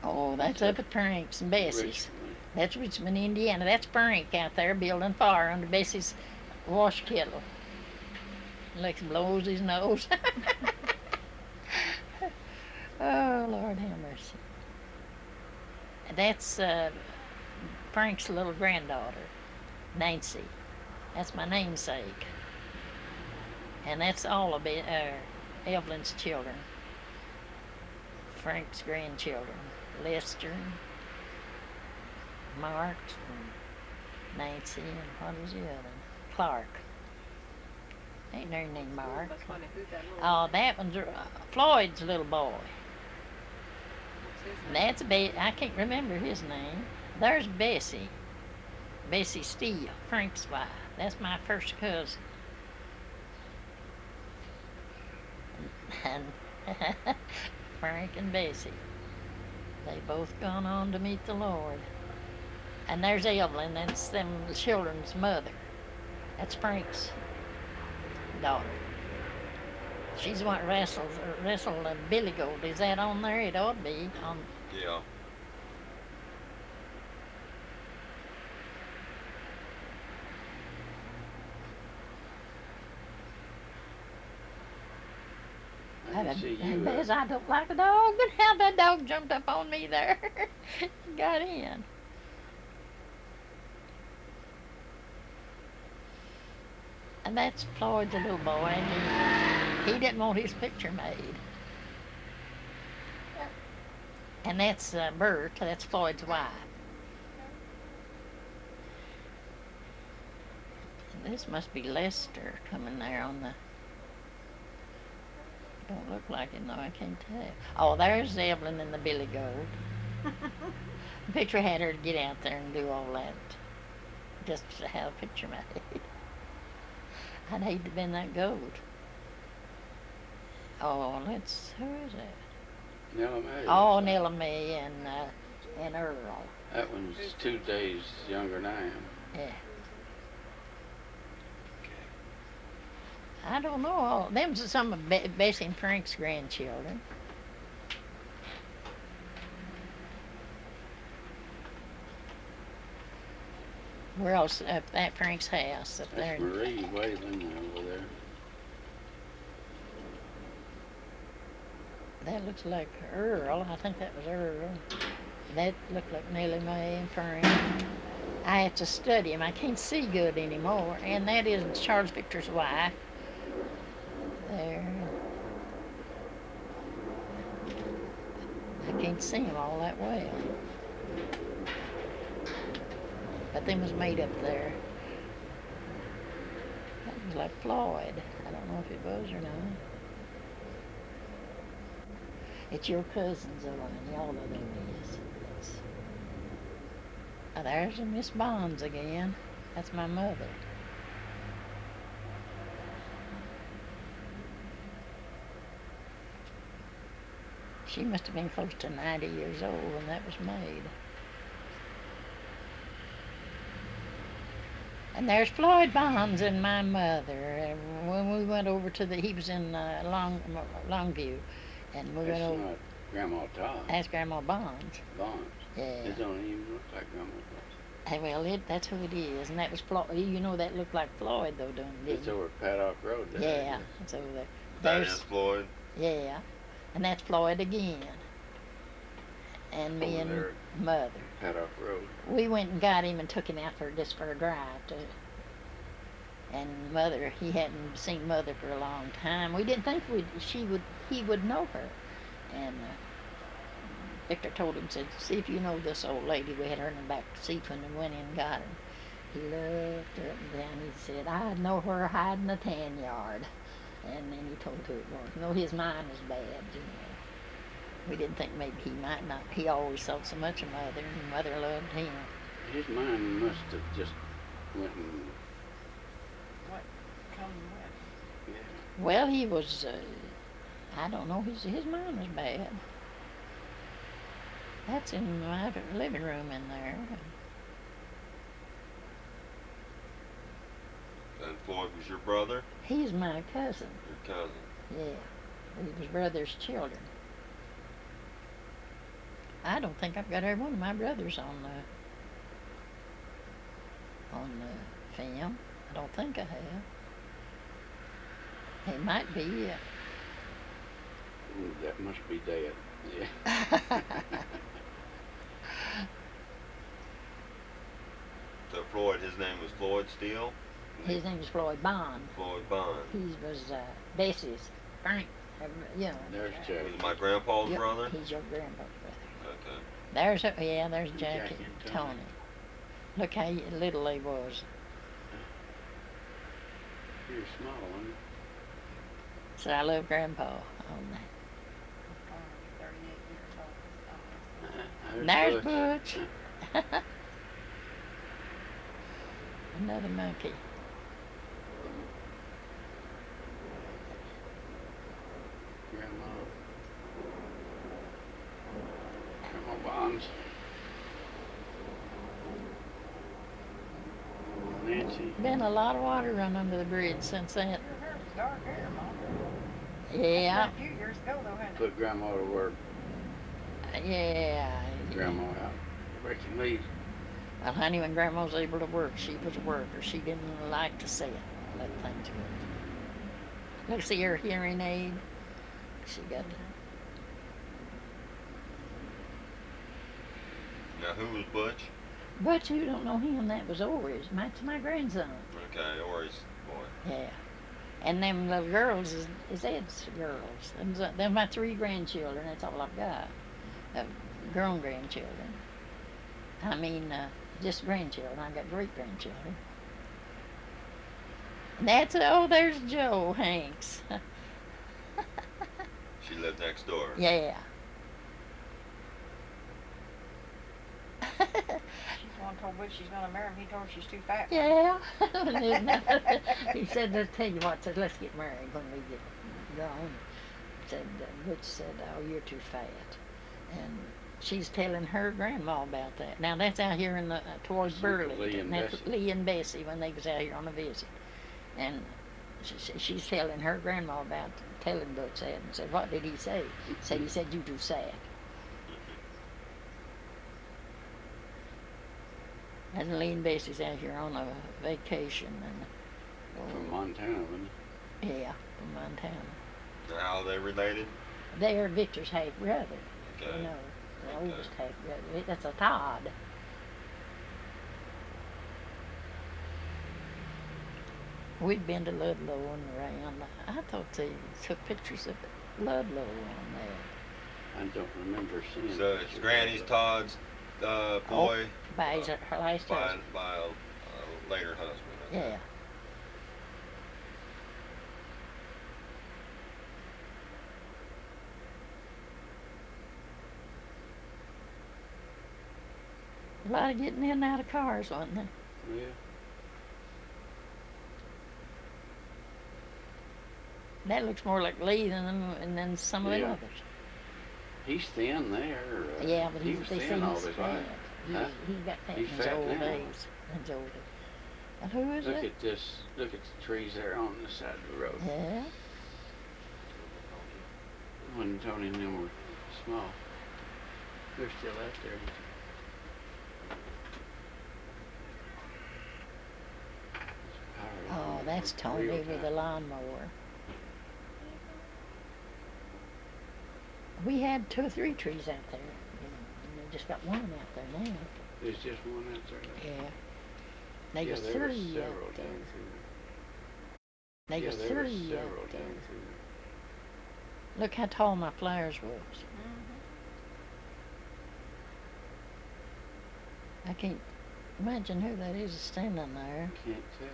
Oh, that's up at Frank's and Bessie's. Richmond. That's Richmond, Indiana. That's Frank out there building fire under Bessie's wash kettle. Lex blows his nose. Oh, Lord have mercy. That's Frank's little granddaughter, Nancy. That's my namesake. And that's all of it, Evelyn's children. Frank's grandchildren. Lester, and Mark, and Nancy, and what was the other one? Clark. Ain't there any named Mark. That's funny, who's that little Oh, boy? that one's Floyd's little boy. What's his name? That's I can't remember his name. There's Bessie. Bessie Steele, Frank's wife. That's my first cousin. And Frank and Bessie. They both gone on to meet the Lord. And there's Evelyn, that's them children's mother. That's Frank's daughter. She's the one that wrestled Billy Gold. Is that on there? It ought to be on. Yeah. I can see you. As I don't like a dog, but how that dog jumped up on me there. Got in. And that's Floyd's little boy, and he didn't want his picture made. And that's Bert, that's Floyd's wife. And this must be Lester coming there on the. Don't look like it, no, I can't tell. Oh, there's Evelyn and the Billy Goat. The picture had her to get out there and do all that just to have a picture made. I'd hate to have been that goat. Oh, who is that? Nella Mae. Oh, Nella Mae and Earl. That one's 2 days younger than I am. Yeah. I don't know. Them's some of Bessie and Frank's grandchildren. We're all up at Frank's house up there. That's Marie Whalen over there. That looks like Earl. I think that was Earl. That looked like Nellie Mae and Frank. I have to study him. I can't see good anymore. And that is Charles Victor's wife. There. I can't see him all that well. But them was made up there. That was like Floyd. I don't know if it was or not. It's your cousins, Alani. All of them is. There's a Miss Bonds again. That's my mother. She must have been close to 90 years old when that was made. And there's Floyd Bonds and my mother. When we went over to he was in Longview, and we went over. That's not Grandma Todd. That's Grandma Bonds. Bonds. Yeah. It don't even look like Grandma Bonds. Hey, well, that's who it is, and that was Floyd. You know that looked like Floyd, though, don't it? It's over Paddock Road there. Yeah, it's over there. That is Floyd. Yeah, and that's Floyd again. And me Over and there. Mother. Paddock Road. We went and got him and took him out for a drive. And Mother, he hadn't seen Mother for a long time. We didn't think he would know her. And Victor told him, said, see if you know this old lady. We had her in the back seat when we went in and got her. He looked her up and down. He said, I know her hiding the tan yard. And then he told who it was. You know, his mind was bad, you know. We didn't think maybe he might not. He always thought so much of Mother, and Mother loved him. His mind must have just went and, What come with? yeah. Well, he was, I don't know, his mind was bad. That's in my living room in there. And Floyd was your brother? He's my cousin. Your cousin. Yeah, he was brother's children. I don't think I've got every one of my brothers on the film. I don't think I have. They might be. That must be dead. Yeah. So Floyd, his name was Floyd Steele? His name is Floyd Bond. Floyd Bond. He was Bessie's Frank. You know. There's Jack. Was my grandpa's Yep, brother? He's your grandpa's brother. Okay. There's Jackie and Tony. Look how little they was. You're a small one. So I love Grandpa on that. I'm going to be 38 years old. There's Butch. Another monkey. Grandma Bonds. Nancy. Been a lot of water run under the bridge since then. Your hair was dark hair, Mom. Yeah, A few years ago, though, hadn't it? Put Grandma to work. Yeah. Grandma out. Breaking leaves. Well, honey, when Grandma was able to work, she was a worker. She didn't like to sit. Let things go. Look, see her hearing aid. She got. Now, who was Butch? But you don't know him. That was Ori's. That's my grandson. Okay, Ori's boy. Yeah. And them little girls is Ed's girls. Them's my 3 grandchildren. That's all I've got. grown grandchildren. I mean, just grandchildren. I got great grandchildren. There's Joe Hanks. She lived next door. Yeah. She's the one told Butch she's gonna marry him. He told her she's too fat. Yeah. He said, let's tell you what, said, let's get married when we get grown. Said, Butch said, oh, you're too fat. And she's telling her grandma about that. Now, that's out here in the, towards Burlington. That's Lee and Bessie when they was out here on a visit. And she's telling her grandma about telling Butch that and said, what did he say? Said, he said, you too sad. And Lee and Bessie's out here on a vacation. And From Montana, wasn't yeah, from Montana. How are they related? They're Victor's half brother. Okay. You know, the Okay. oldest half brother. That's a Todd. We'd been to Ludlow and around. I thought they took pictures of Ludlow on there. I don't remember seeing. So it's Granny's Todd's boy By his, her last by husband. a later husband. Okay. Yeah. A lot of getting in and out of cars, wasn't there? Yeah. That looks more like Lee than some of the Yeah. others. He's thin there. Yeah, but he was they say thin all he's his fat. life. He, Huh? he got fat He's in his fat old now. days. In his old days. And who is Look it? at this. Look at the trees there on the side of the road. Yeah. When Tony and them were small. They're still out there. Oh, that's Tony with the lawnmower. We had 2 or 3 trees out there. And they just got one out there now. There's just one out there. Yeah. There Yeah, was there were 3 several out there. down through There there. was Yeah, there were 3 several out down there. through Look how tall my flowers was. I can't imagine who that is standing there. there. Can't tell.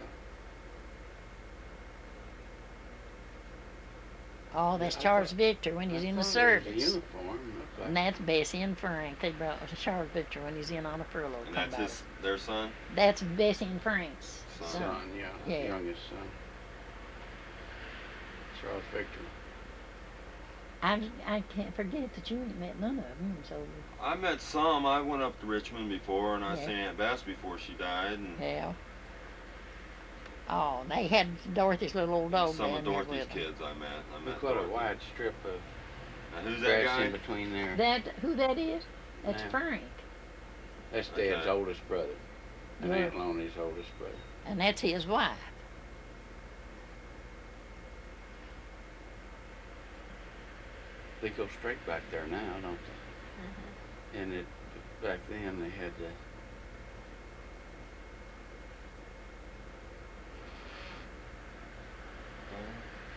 Oh, that's Yeah, I Charles thought- Victor when he's I in the thought it was a service. uniform. Looked like And that's Bessie and Frank. They brought Charles Victor when he's in on a furlough. And come that's by. their son? That's Bessie and Frank's Son. son. son, yeah, Yeah. youngest son. Charles Victor. I can't forget that you ain't met none of them. So I met some. I went up to Richmond before, and I Yeah. seen Aunt Bess before she died, and yeah. Oh, they had Dorothy's little old dog some down of there Dorothy's with them. kids I met. I met Look what a Dorothy. wide strip of Now, who's that grass guy? in between there. That who that is? That's Yeah. Frank, That's Dad's Okay. oldest brother. And Yeah. Aunt Lona's oldest brother. and that's his wife. They go straight back there now, don't they? And back then they had the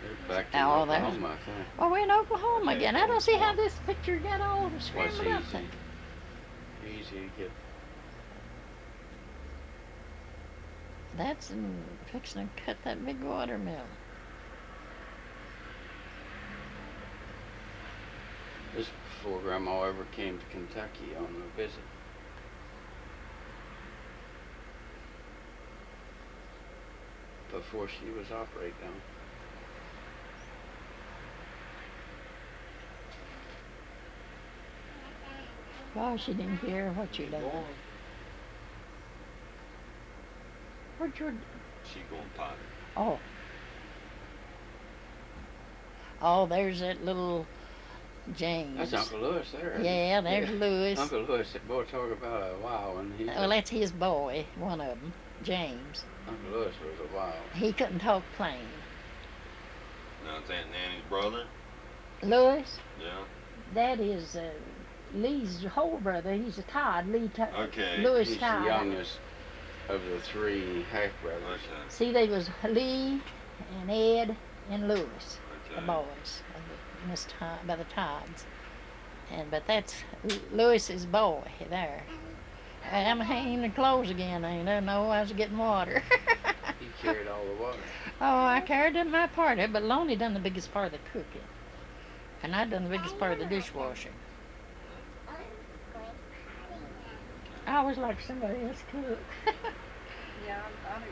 they're back in Oh, there's- Oklahoma, I think. Oh, we're in Oklahoma Okay, again. I don't see how Oklahoma. this picture got all Well, it's scrambled up. easy. Easy to get. That's fixing to cut that big watermelon. This is before Grandma ever came to Kentucky on a visit. Before she was operated on. Oh, she didn't care what you done. Where'd your She going potty. oh. Oh, there's that little James. That's Uncle Lewis there. isn't Yeah, it? there's Louis. Uncle Lewis, that boy talk about a wow, and he. Well, that's his boy, one of them, James. Uncle Lewis was a wow. He couldn't talk plain. Now it's Aunt Nanny's brother. Louis, Yeah. that is Lee's whole brother. He's a Todd. Lee Todd. Okay. Louis He's Todd. the youngest of the 3 half brothers. Okay. See, they was Lee and Ed and Louis, the Okay. boys of Miss Todd, by the Todds. But that's Lewis's boy there. I'm hanging the clothes again, ain't I? No, I was getting water. He carried all the water. Oh, I carried in my part of it, but Lonnie done the biggest part of the cooking. And I done the biggest part of the dishwashing. I always like somebody else cook. Yeah, I do.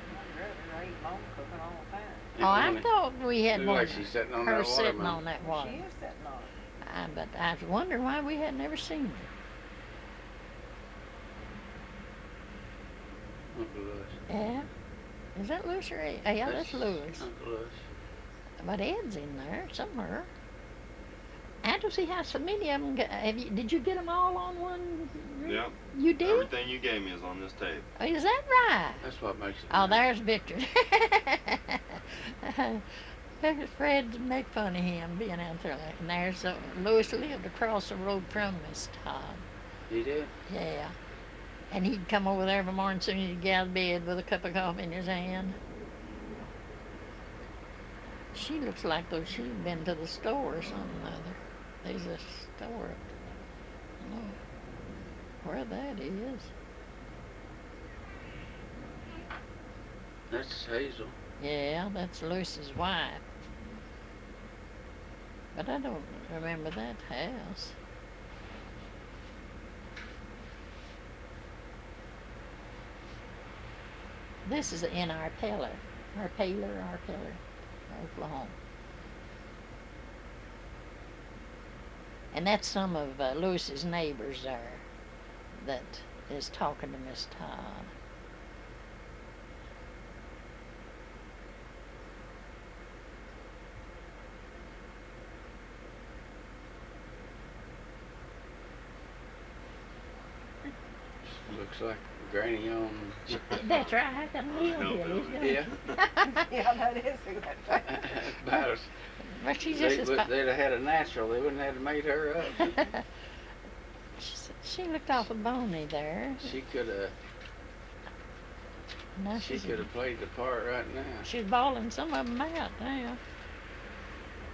I'd rather eat mom cooking all the time. Oh, I thought we had Look one. like she's sitting on Her that water, sitting Mom. on that Well, water. she is sitting on it. But I was wondering why we had never seen her. Uncle Louis. Yeah. Is that Louis or Ed? Yeah, that's Louis. Uncle Louis. But Ed's in there somewhere. I don't see how so many of them. Did you get them all on one? Yeah. You did? Everything you gave me is on this tape. Is that right? That's what makes it. Oh, nice. there's Victor. Fred make fun of him being out there. And there's Louis lived across the road from Miss Todd. He did. Yeah. And he'd come over there every morning as soon as he'd get out of bed with a cup of coffee in his hand. She looks like though she'd been to the store or something or other. There's a store up there. I don't know where that is. That's Hazel. Yeah, that's Lewis's wife. But I don't remember that house. This is in Arpelar, Oklahoma. And that's some of Lewis's neighbors there that is talking to Miss Todd. Looks like Granny on. That's right, I got Neil Yeah. Yeah, that is who that is. About us. But she's just as They'd have had a natural. They wouldn't have made her up. She looked awful bony there. She could have. Now She could have played the part right now. She's bawling some of them out now.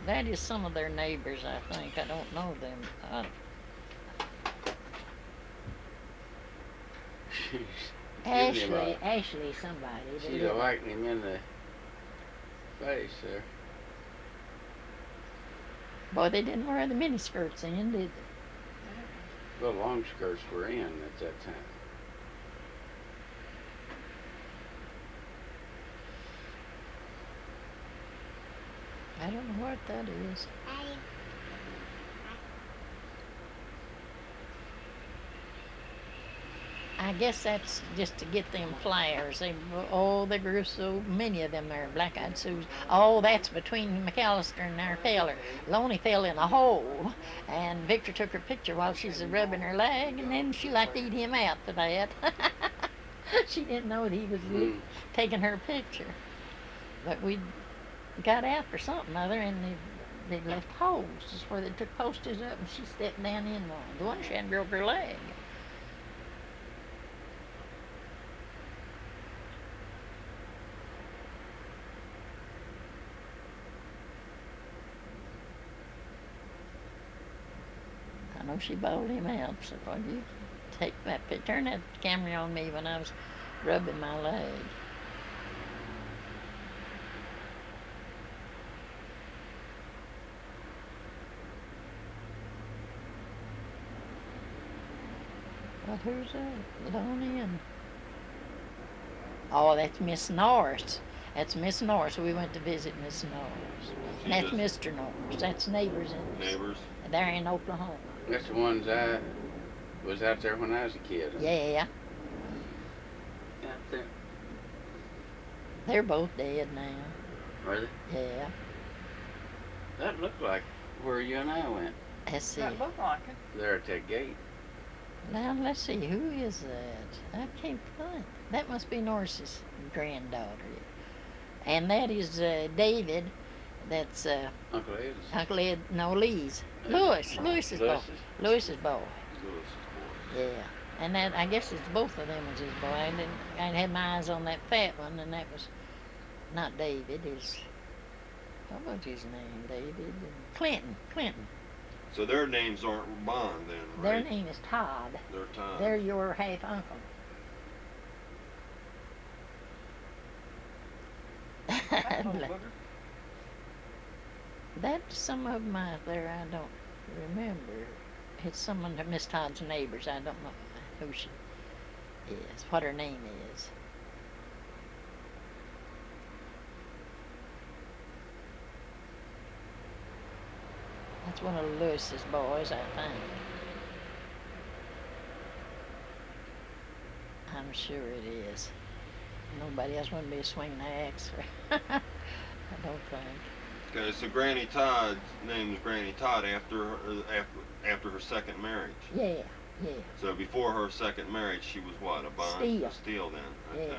That is some of their neighbors, I think. I don't know them. Ashley, somebody. She'd have whacked him in the face there. Boy, they didn't wear the miniskirts in, did they? The long skirts were in at that time. I don't know what that is. I guess that's just to get them flyers. They grew so many of them there, black-eyed Sues. Oh, that's between McAllister and Arpelar. Lonnie fell in a hole, and Victor took her picture while she's rubbing her leg, and then she like to eat him out for that. She didn't know that he was taking her picture. But we got out for something other, and they left holes. Just where they took posters up, and she stepped down in one. The one she had broke her leg. I know she bawled him out, so why you take that picture? Turn that camera on me when I was rubbing my leg. Well, who's that? Lonnie and... Oh, that's Miss Norris. That's Miss Norris. We went to visit Miss Norris. And that's Mr. Norris. That's neighbors in Neighbors. They're in Oklahoma. That's the ones I was out there when I was a kid. Yeah. Out there. They're both dead now. Were they? Yeah. That looked like where you and I went. Let's see. That looked like it. There at that gate. Now, let's see. Who is that? I can't find. That must be Norris's granddaughter. And that is David. That's Uncle Ed's. Uncle Ed. No, Lee's. Lewis's boy. Lewis's boy. Yeah. And that, I guess it's both of them was his boy. I had my eyes on that fat one, and that was not David. It's What was his name? David? Clinton. So their names aren't Bond then, Their right? name is Todd. They're Todd. They're your half uncle. That little booger. That's some of them out there I don't remember. It's someone of Miss Todd's neighbors. I don't know who she is, what her name is. That's one of Lewis's boys, I think. I'm sure it is. Nobody else wouldn't be swinging the axe. I don't think. Okay, so Granny Todd's name is Granny Todd after her second marriage. Yeah. So before her second marriage, she was what? A Bond? Steele. A Steele then. Okay. Yeah.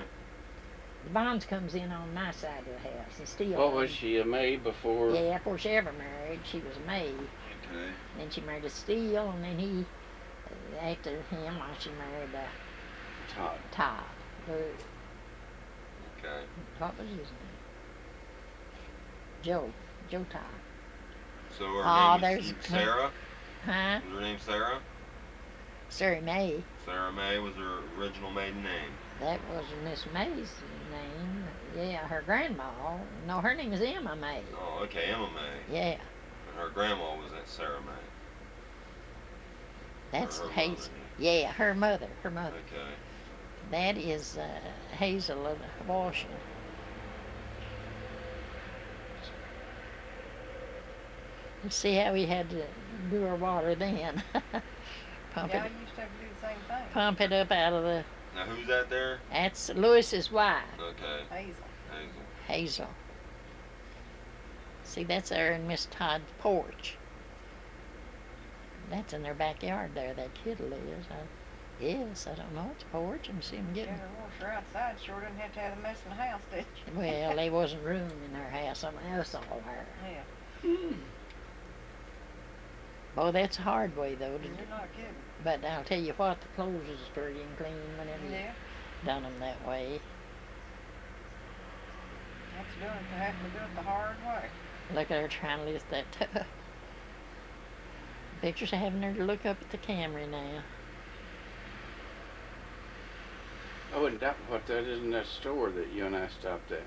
The Bonds comes in on my side of the house, and Steele. What was she, a maid before? Yeah, before she ever married, she was a maid. Okay. Then she married a Steele, and then he, after him, she married Todd. Okay. What was his name? Joe Todd. So her name there's is Sarah? Huh? Was her name Sarah? Sarah May. Sarah May was her original maiden name. That was Miss May's name. Yeah, her grandma. No, her name is Emma May. Oh, okay, Emma May. Yeah, And her grandma was that Sarah May. that's Or her Hazel. mother. Yeah, her mother. Okay. That is Hazel of Washington. You see how we had to do our water then? Pump Yeah, I it, used to have to do the same thing. pump it up out of the. Now who's that there? That's Lewis's wife, Okay. Hazel. Hazel. See, that's there in Miss Todd's porch. That's in their backyard there. That kid lives. Yes, I don't know. It's a porch and see them Yeah, getting. her washer outside sure didn't have to have a mess in the house, did you? Well, there wasn't room in their house. I mean, that's all her. Yeah, Oh, that's a hard way though. you're not kidding. But I'll tell you what, the clothes is pretty and clean whenever you Yeah, done them that way. that's doing it, having to do it the hard way. Look at her trying to lift that tub. Pictures of having her to look up at the camera now. I wouldn't doubt what that is in that store that you and I stopped at.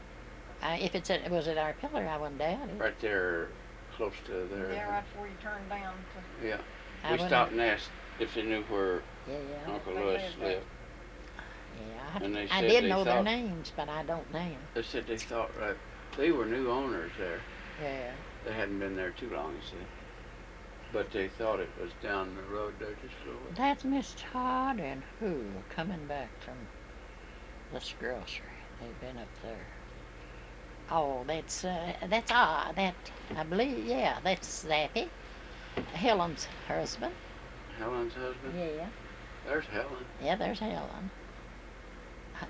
If was at Arpelar, I wouldn't doubt it. Right there, close to there. Yeah, right before you turn down to, Yeah. I We wouldn't- stopped and asked if they knew where Yeah, Uncle They Louis lived there. lived. yeah. And they I said did they know their thought- names, but I don't now. They said they thought they were new owners there. Yeah. They hadn't been there too long, you see. But they thought it was down the road there just a little bit. That's Miss Todd and who coming back from this grocery. They've been up there. Oh, that's that I believe. Yeah, that's Zappy, Helen's husband. Helen's husband? Yeah. There's Helen. Yeah, there's Helen.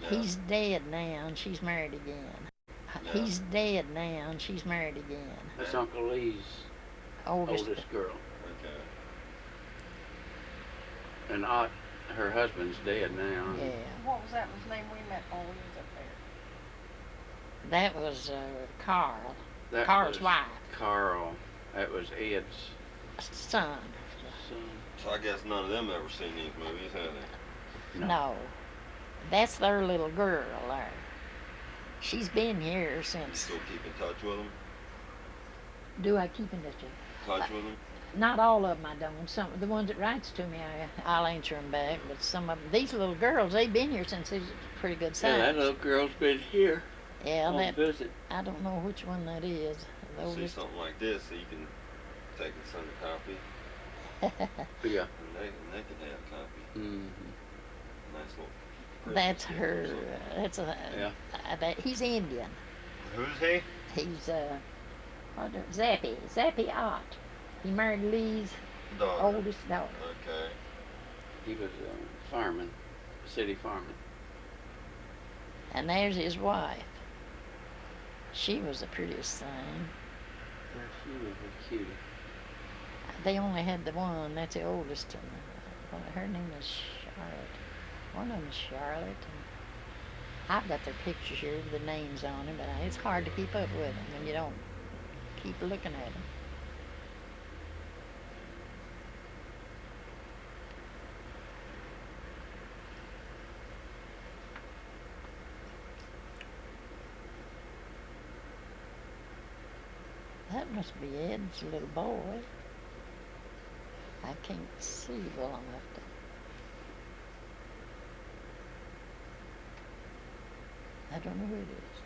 Yeah. He's dead now, and she's married again. Yeah. He's dead now, and she's married again. That's Uncle Lee's Oldest. oldest girl. Okay. And her husband's dead now. Yeah. what was that was name we met when we was up there? That was Carl, That Carl's was wife, Carl. That was Ed's son. son. So I guess none of them ever seen these movies, have they? No. That's their little girl there. She's been here You since. still keep in touch with them? Do I keep in touch? Touch with them? Not all of them I don't. Some the ones that writes to me, I'll answer them back. But some of them, these little girls, they've been here since they're pretty good size. Yeah, that little girl's been here Yeah, on that visit. I don't know which one that is. The See oldest. something like this, so you can take and send a copy, Yeah. and they can have a copy. Mm-hmm. Nice little. Christmas That's gift or her. something. That's a. Yeah. He's Indian. Who's he? He's Zappy Ott. He married Lee's Daughter. oldest daughter. Okay. He was a fireman, city fireman. And there's his wife. She was the prettiest thing. Yeah, she was a cutie. They only had the one. That's the oldest. And her name is Charlotte. One of them is Charlotte. And I've got their pictures here with the names on them, but it's hard to keep up with them when you don't keep looking at him. That must be Ed's little boy. I can't see well enough to. I don't know who it is.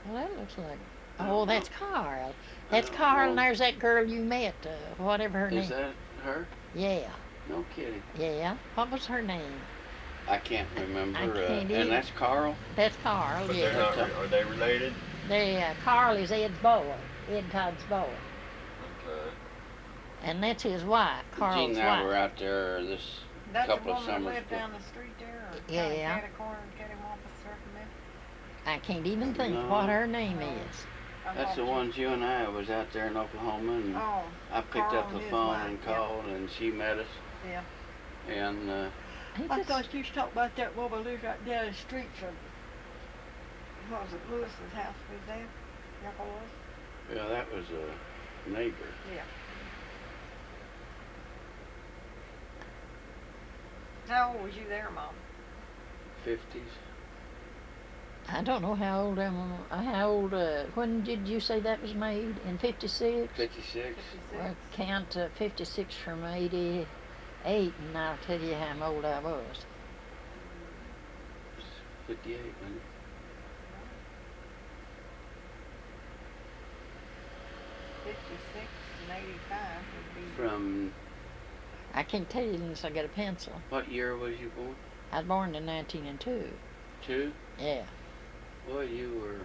Well, that looks like. Oh, that's Carl. That's don't Carl, and know. there's that girl you met, whatever her Is name. that her? Yeah, No kidding. yeah. What was her name? I can't remember. I can't either. And that's Carl? That's Carl. But Yeah. they're not. Are they related? Carl is Ed's boy, Ed Todd's boy, Okay. and that's his wife, Carl's Gene and I wife. were out there this That's the couple of woman that summers lived ago. down the street there, or Yeah. Catty corner, cattywampus, something there. I can't even think No. what her name No. is. I That's the thought ones you and I was out there in Oklahoma, and Oh, I picked Carl up the and his phone wife, and yeah. called, and she met us. yeah. And He I just- thought you was talking about that woman lived right down the street from, what was it, Lewis's house was there? Y'all was? yeah, that was a neighbor. Yeah. How old was you there, Mom? 50s. I don't know how old when did you say that was made? In 56? 56. 56? Well, count 56 from 88 and I'll tell you how old I was. 58, wasn't it? '56 and '85 would be. From I can't tell you unless I get a pencil. what year was you born? I was born in 1902. 2? Yeah, Well, you were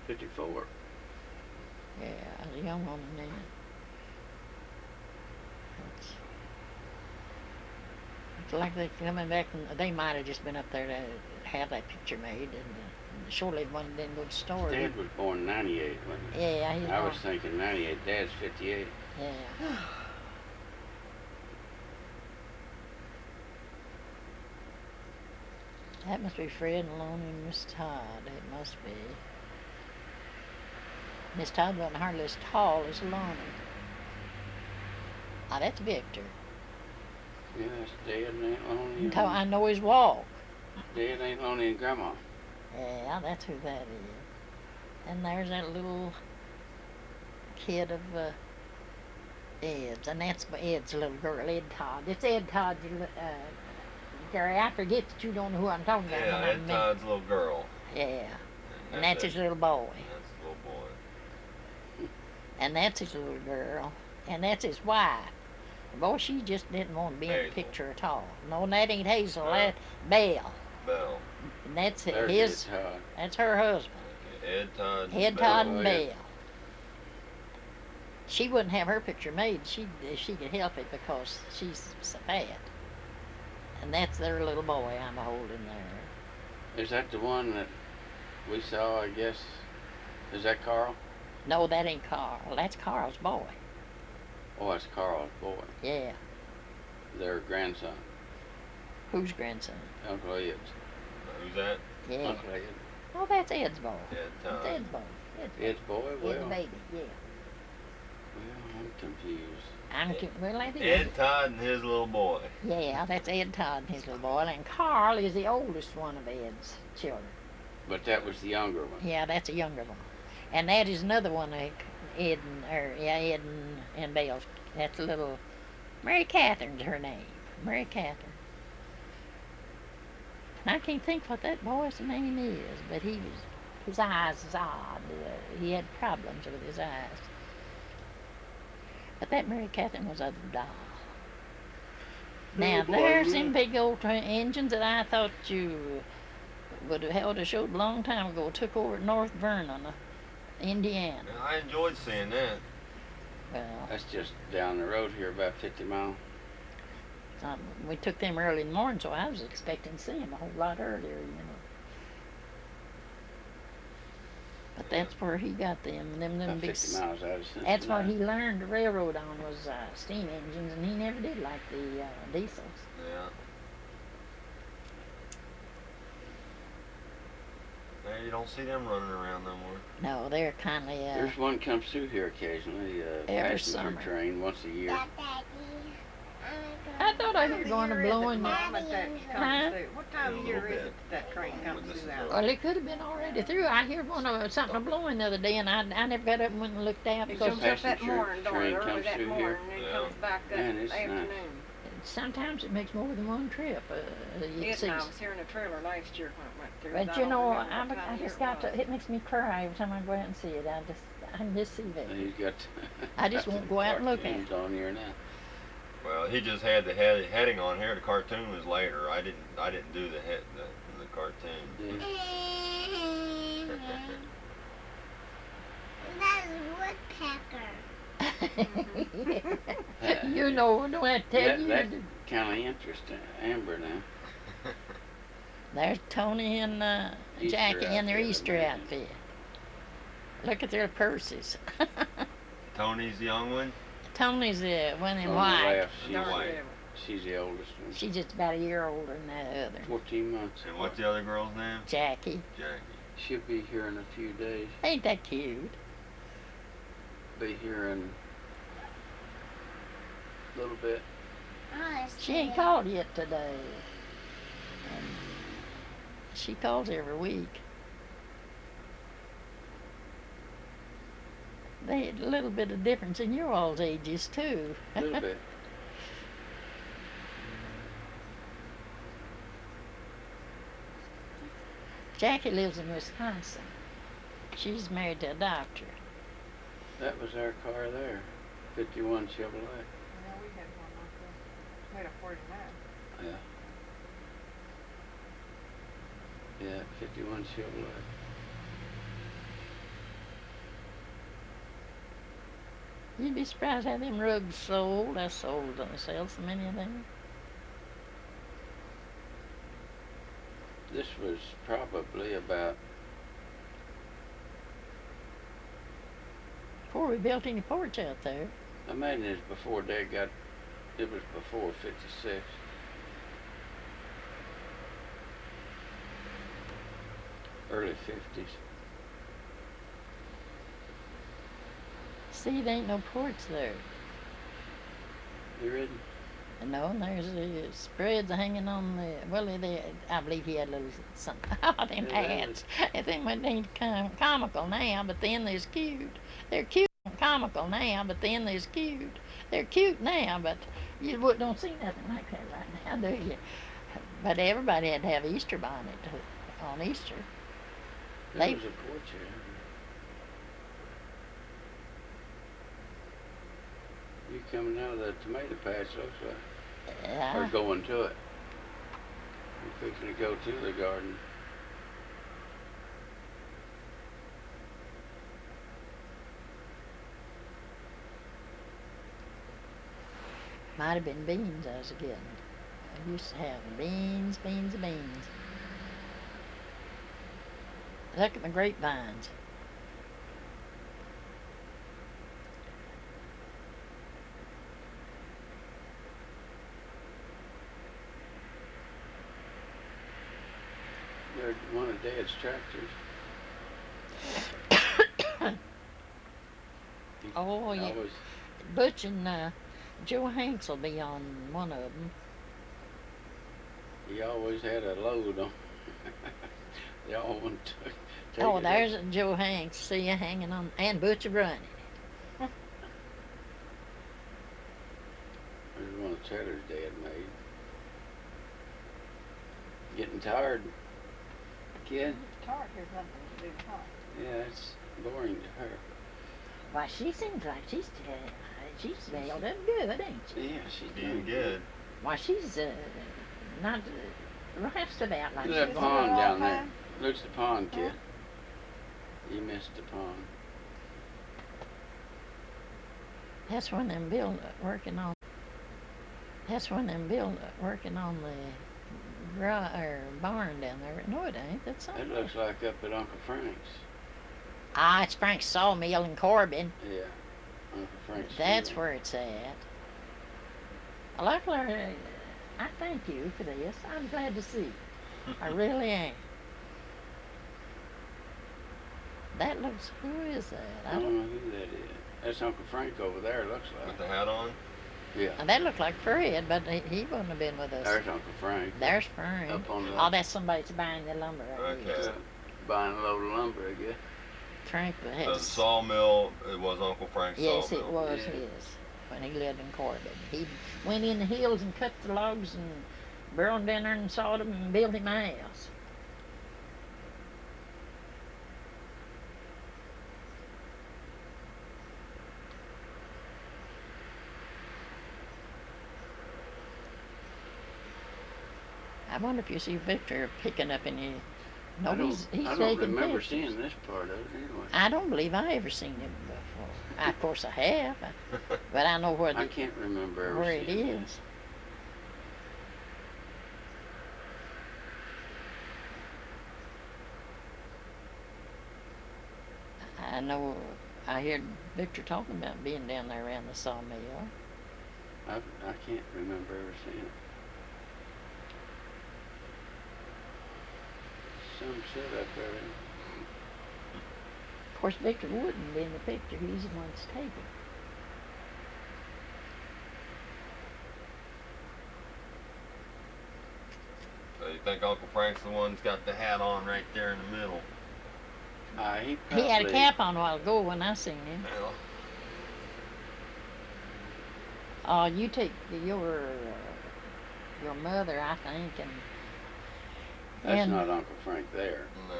54. yeah, I was a young woman then. It's like they're coming back, and they might have just been up there to have that picture made, and surely one didn't go to the store. Dad was born 98, wasn't he? Yeah, he's I born. was thinking 98. Dad's 58. Yeah. That must be Fred and Lona and Miss Todd. It must be. Miss Todd wasn't hardly as tall as Lona. Ah, that's Victor. Yeah, that's Dad and Aunt Lonnie. Until I know his walk. Dad, Aunt Lonnie, and Grandma. Yeah, that's who that is. And there's that little kid of Ed's, and that's Ed's little girl, Ed Todd. It's Ed Todd, Gary. I forget that you don't know who I'm talking about. Yeah, when I Ed mean- Todd's little girl. Yeah, and that's his little boy, That's the little boy. and that's his little girl, and that's his wife. Boy, she just didn't want to be in the Hazel. picture at all. No, that ain't Hazel. No. That's Belle, Bell. and that's There's his. Ed Todd. That's her husband. Ed Todd. Ed Bell. Todd and Oh, yeah. Belle. She wouldn't have her picture made. She could help it because she's so fat. And that's their little boy I'm holding there. Is that the one that we saw, I guess? Is that Carl? No, that ain't Carl. That's Carl's boy. Oh, that's Carl's boy. Yeah. Their grandson. Whose grandson? Uncle Ed's. Who's that? Yeah. Uncle Ed. Oh, that's Ed's boy. Ed That's Todd. Ed's boy. Ed's boy. Ed's boy? Ed's Well, baby. Yeah. I'm confused. Well, I think Ed Todd and his little boy. yeah, that's Ed Todd and his little boy. And Carl is the oldest one of Ed's children. But that was the younger one. Yeah, that's a younger one. And that is another one of Ed and Bell's. That's a little Mary Catherine's her name. Mary Catherine. And I can't think what that boy's name is, but his eyes is odd. He had problems with his eyes. But that Mary Catherine was a doll. Now, boy, there's yeah. them big old engines that I thought you would have held a show a long time ago. Took over at North Vernon, Indiana. Now, I enjoyed seeing that. Well, That's just down the road here, about 50 miles. we took them early in the morning, so I was expecting to see them a whole lot earlier, But that's where he got them About big. 50 miles out of Cincinnati. That's what he learned the railroad on was steam engines, and he never did like the diesels. Yeah. Yeah, you don't see them running around no more. No, they're kindly. There's one comes through here occasionally, Every passenger summer. train once a year. I thought I heard going to blowing. Mom, that comes Huh? through? What time of Yeah, a year little is bit. it that train comes When this through is out? over. Well, it could have been already through. I heard something a blowing the other day, and I never got up and went and looked out It because comes up that passenger morning, darn, train early comes that through morning, here. and then Yeah. comes back that Man, it's nice. afternoon. sometimes it makes more than one trip. You It see. and I was here in a trailer last year when it went through. But I you don't know, remember what time I of year just got to. was. It makes me cry every time I go out and see it. I can just see that. He's got. I just won't go out and look at cartoons on here now. Well, he just had the heading on here. The cartoon was later. I didn't do the cartoon. Yeah. That's woodpecker. You know, don't have to tell you. That kind of interesting. Amber now. There's Tony and Easter Jackie in their outfit, Easter amazing. outfit. Look at their purses. Tony's the young one. Tony's the one in On the white. left, she's Darn white. it. She's the oldest one. She's just about a year older than the other. 14 months. And what's the other girl's name? Jackie. Jackie. She'll be here in a few days. Ain't that cute? Be here in a little bit. She ain't called yet today. And she calls every week. They had a little bit of difference in your all's ages too. A little bit. Jackie lives in Wisconsin. She's married to a doctor. That was our car there. 51 Chevrolet. Yeah, we had one like that. We had a 49. Yeah. Yeah, 51 Chevrolet. You'd be surprised how them rugs sold. I sold them. Sell so many of them. This was probably about Before we built any porch out there. I imagine it was before Dad got. It was before 56. Early 50s. See, there ain't no porch there. You ready? No, and there's the spreads hanging on the. Well, I believe he had a little something. Oh, them Yeah, hats. And then when they comical now, but then they're cute. They're cute and comical now, but then they're cute. They're cute now, but you don't see nothing like that right now, do you? But everybody had to have Easter bonnet on Easter. There They- was a porch here. You coming out of the tomato patch, looks like. Or going to it. You're fixing to go to the garden. Might have been beans I was getting. I used to have beans, beans, and beans. Look at my grapevines. They're one of Dad's tractors. He Oh, yeah. always, Butch and Joe Hanks will be on one of them. he always had a load on. They all want to take Oh, it. there's Joe Hanks. See you hanging on, and Butch running. There's one of the trailers Dad made. Getting tired, kid? Tired has nothing to do with her. Yeah, it's boring to her. Why, she seems like she's held up good, ain't she? Yeah, she's Doing doing good. Why, she's not roughed about like Look she at that She's pond been a down long there. time. Looks the pond, kid. You missed the pond. That's when them working on. That's when them working on the barn down there. No, it ain't. That's That something. looks like up at Uncle Frank's. Ah, it's Frank's Sawmill in Corbin. Yeah, Uncle Frank That's Steele. where it's at. Luckily, I thank you for this. I'm glad to see. I really am. That looks. Who is that? I don't know who that is. That's Uncle Frank over there, looks With like. the hat on? Yeah. That looked like Fred, but he wouldn't have been with us. There's Uncle Frank. There's Frank. Up on the Oh, that's somebody that's buying the lumber. Right Okay. there. Buying a load of lumber, I guess. Frank So the has. sawmill, it was Uncle Frank's Yes, sawmill. it was Yeah. his when he lived in Corbin. He went in the hills and cut the logs and burned down there and sawed them and built him a house. I wonder if you see Victor picking up any. No, he's I don't taking remember pictures. seeing this part of it anyway. I don't believe I ever seen him before. Of course I have, but I know I can't remember ever where it seeing is. this. I know I heard Victor talking about being down there around the sawmill. I can't remember ever seeing it. Some shit up there. Of course, Victor wouldn't be in the picture. He's the one that's taken. So you think Uncle Frank's the one that's got the hat on right there in the middle? He had a cap on a while ago when I seen him. Well, You take your mother, I think, That's not Uncle Frank there. no.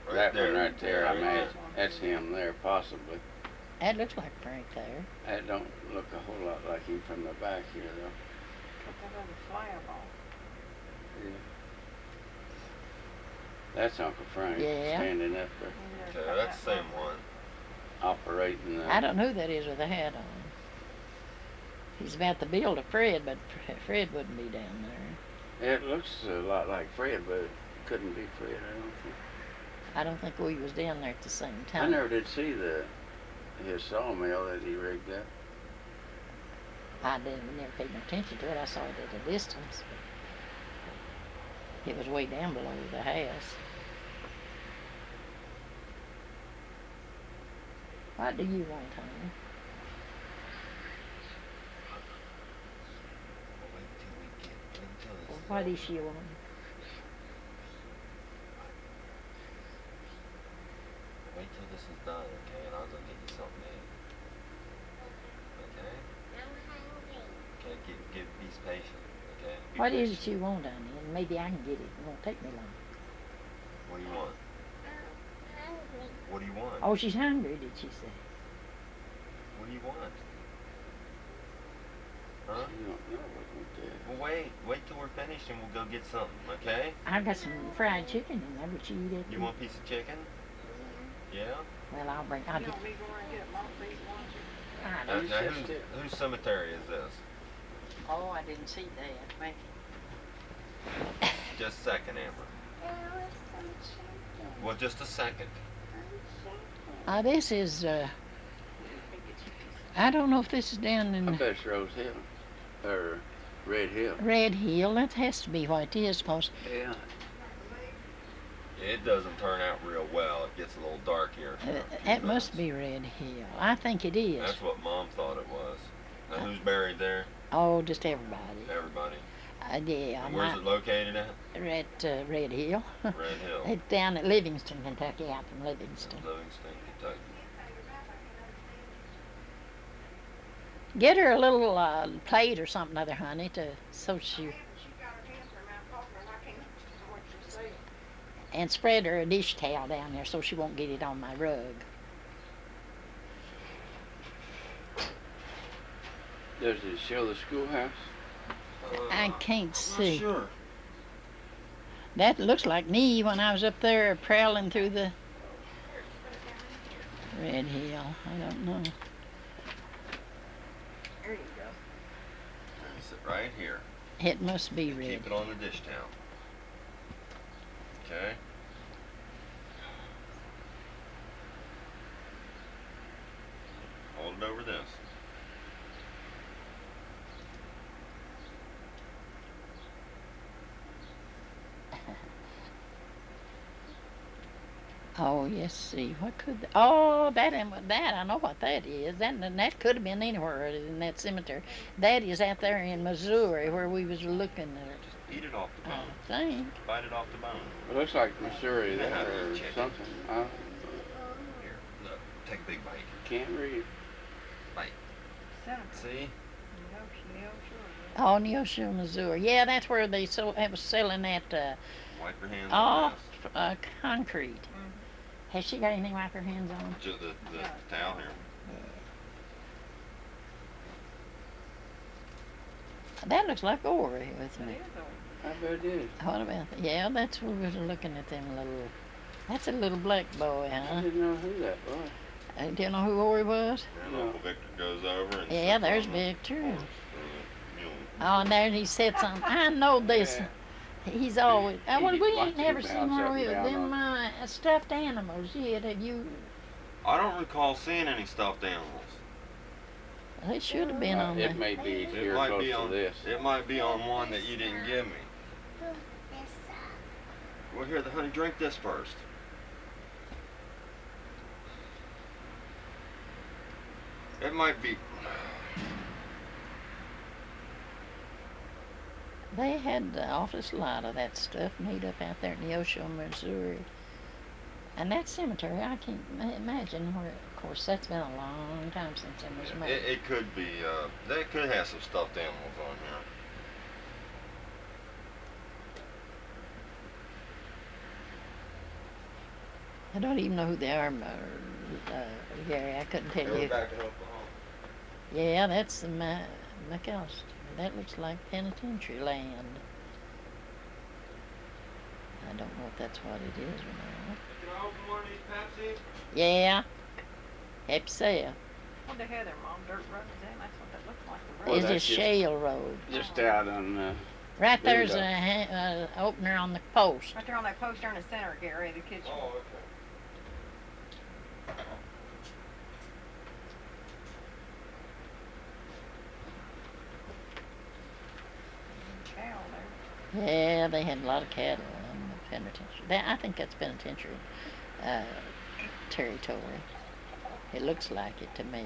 Right That there. one right there, I Right imagine. That's him there, possibly. that looks like Frank there. That don't look a whole lot like him from the back here, though. Put that on the fireball. Yeah. That's Uncle Frank Yeah. standing up there, Okay, that's the same one. operating the. I don't know who that is with a hat on. He's about the build of Fred, but Fred wouldn't be down there. It looks a lot like Fred, but it couldn't be Fred, I don't think. I don't think we was down there at the same I time. never did see his sawmill that he rigged up. I didn't never paid no attention to it. I saw it at a distance. It was way down below the house. What do you want, honey? What does she want? Wait till this is done, okay? And I'll go get you something to eat. Okay? Okay, be patient, okay? Be What is patient. it you want, honey? And maybe I can get it. It won't take me long. What do you want? What do you want? Oh, she's hungry, did she say? What do you want? Huh? You don't know what we did. Well, wait till we're finished and we'll go get something, okay? I've got some fried chicken in there. Would you eat it? You want a piece of chicken? Yeah? Well, I'll You get. want me to go around and get Mom these ones? I Now, know. whose cemetery is this? Oh, I didn't see that. Thank you. Just a second, Amber. Well, just a second. This is, I don't know if this is down I in bet it's Rose Hill. Or Red Hill. Red Hill. That has to be what it is, because Yeah. It doesn't turn out real well. It gets a little dark here. for a few that must minutes. be Red Hill. I think it is. That's what Mom thought it was. Now, who's buried there? Oh, just everybody. Everybody. Yeah, And where's it located at? at Red Hill. Red Hill, It's down at Livingston, Kentucky, out from Livingston. Livingston, Kentucky. Get her a little plate or something other, honey, so she She got her hands in her mouth talking and I can't understand what she's saying. and spread her a dish towel down there so she won't get it on my rug. Does it show the schoolhouse? I can't see. Sure. That looks like me when I was up there prowling through the Red Hill. I don't know. There you go. Place it right here. It must be Red. Keep it on the dish towel. Okay. Oh, yes, see, what could, oh, that, that, I know what that is. That could have been anywhere in that cemetery. That is out there in Missouri where we was looking at it. Just eat it off the I bone. think. Bite it off the bone. It looks like Missouri Yeah, there or chicken. something. I Here, look. Take a big bite. can't read. Bite. See? Oh, Neosho, Missouri. Yeah, that's where they was selling that Wipe your hands off on concrete. Has she got anything to wipe her hands on? this. The towel here. That looks like Ori with me. I bet it is. What about that? Yeah, that's where we was looking at them little. That's a little black boy, I huh? didn't know who that was. Do you know who Ori was? And Uncle Victor goes over and Yeah, sits there's on the Victor. horse, mule. Oh, and there he sits on. I know this. He's always. Well, we Watch ain't never him seen bounce up Ori and with down them stuffed animals yet. Have you? I don't recall seeing any stuffed animals. They should have been on It there. may be It here might close be to on this. It might be on one that you didn't give me. Well, here, honey, drink this first. It might be. They had the awfulest lot of that stuff made up out there in Neosho, Missouri. And that cemetery, I can't imagine where. Of course, that's been a long time since it was made. It could be. They could have some stuffed animals on here. I don't even know who they are, Gary. I couldn't tell They were you. back in Oklahoma. Yeah, that's the McAllister. That looks like penitentiary land. I don't know if that's what it is or not. Can I open one of these Pepsi? Yeah. Happy sale. What they had there, Mom? Dirt roads in? That's what that looks like. The Well, road. It's a that's just- shale road. Just out on Right there's Build a opener on the post. Right there on that poster in the center, Gary, the kitchen. Oh, okay. Cow there. Yeah, they had a lot of cattle in the penitentiary. I think that's penitentiary territory. It looks like it to me.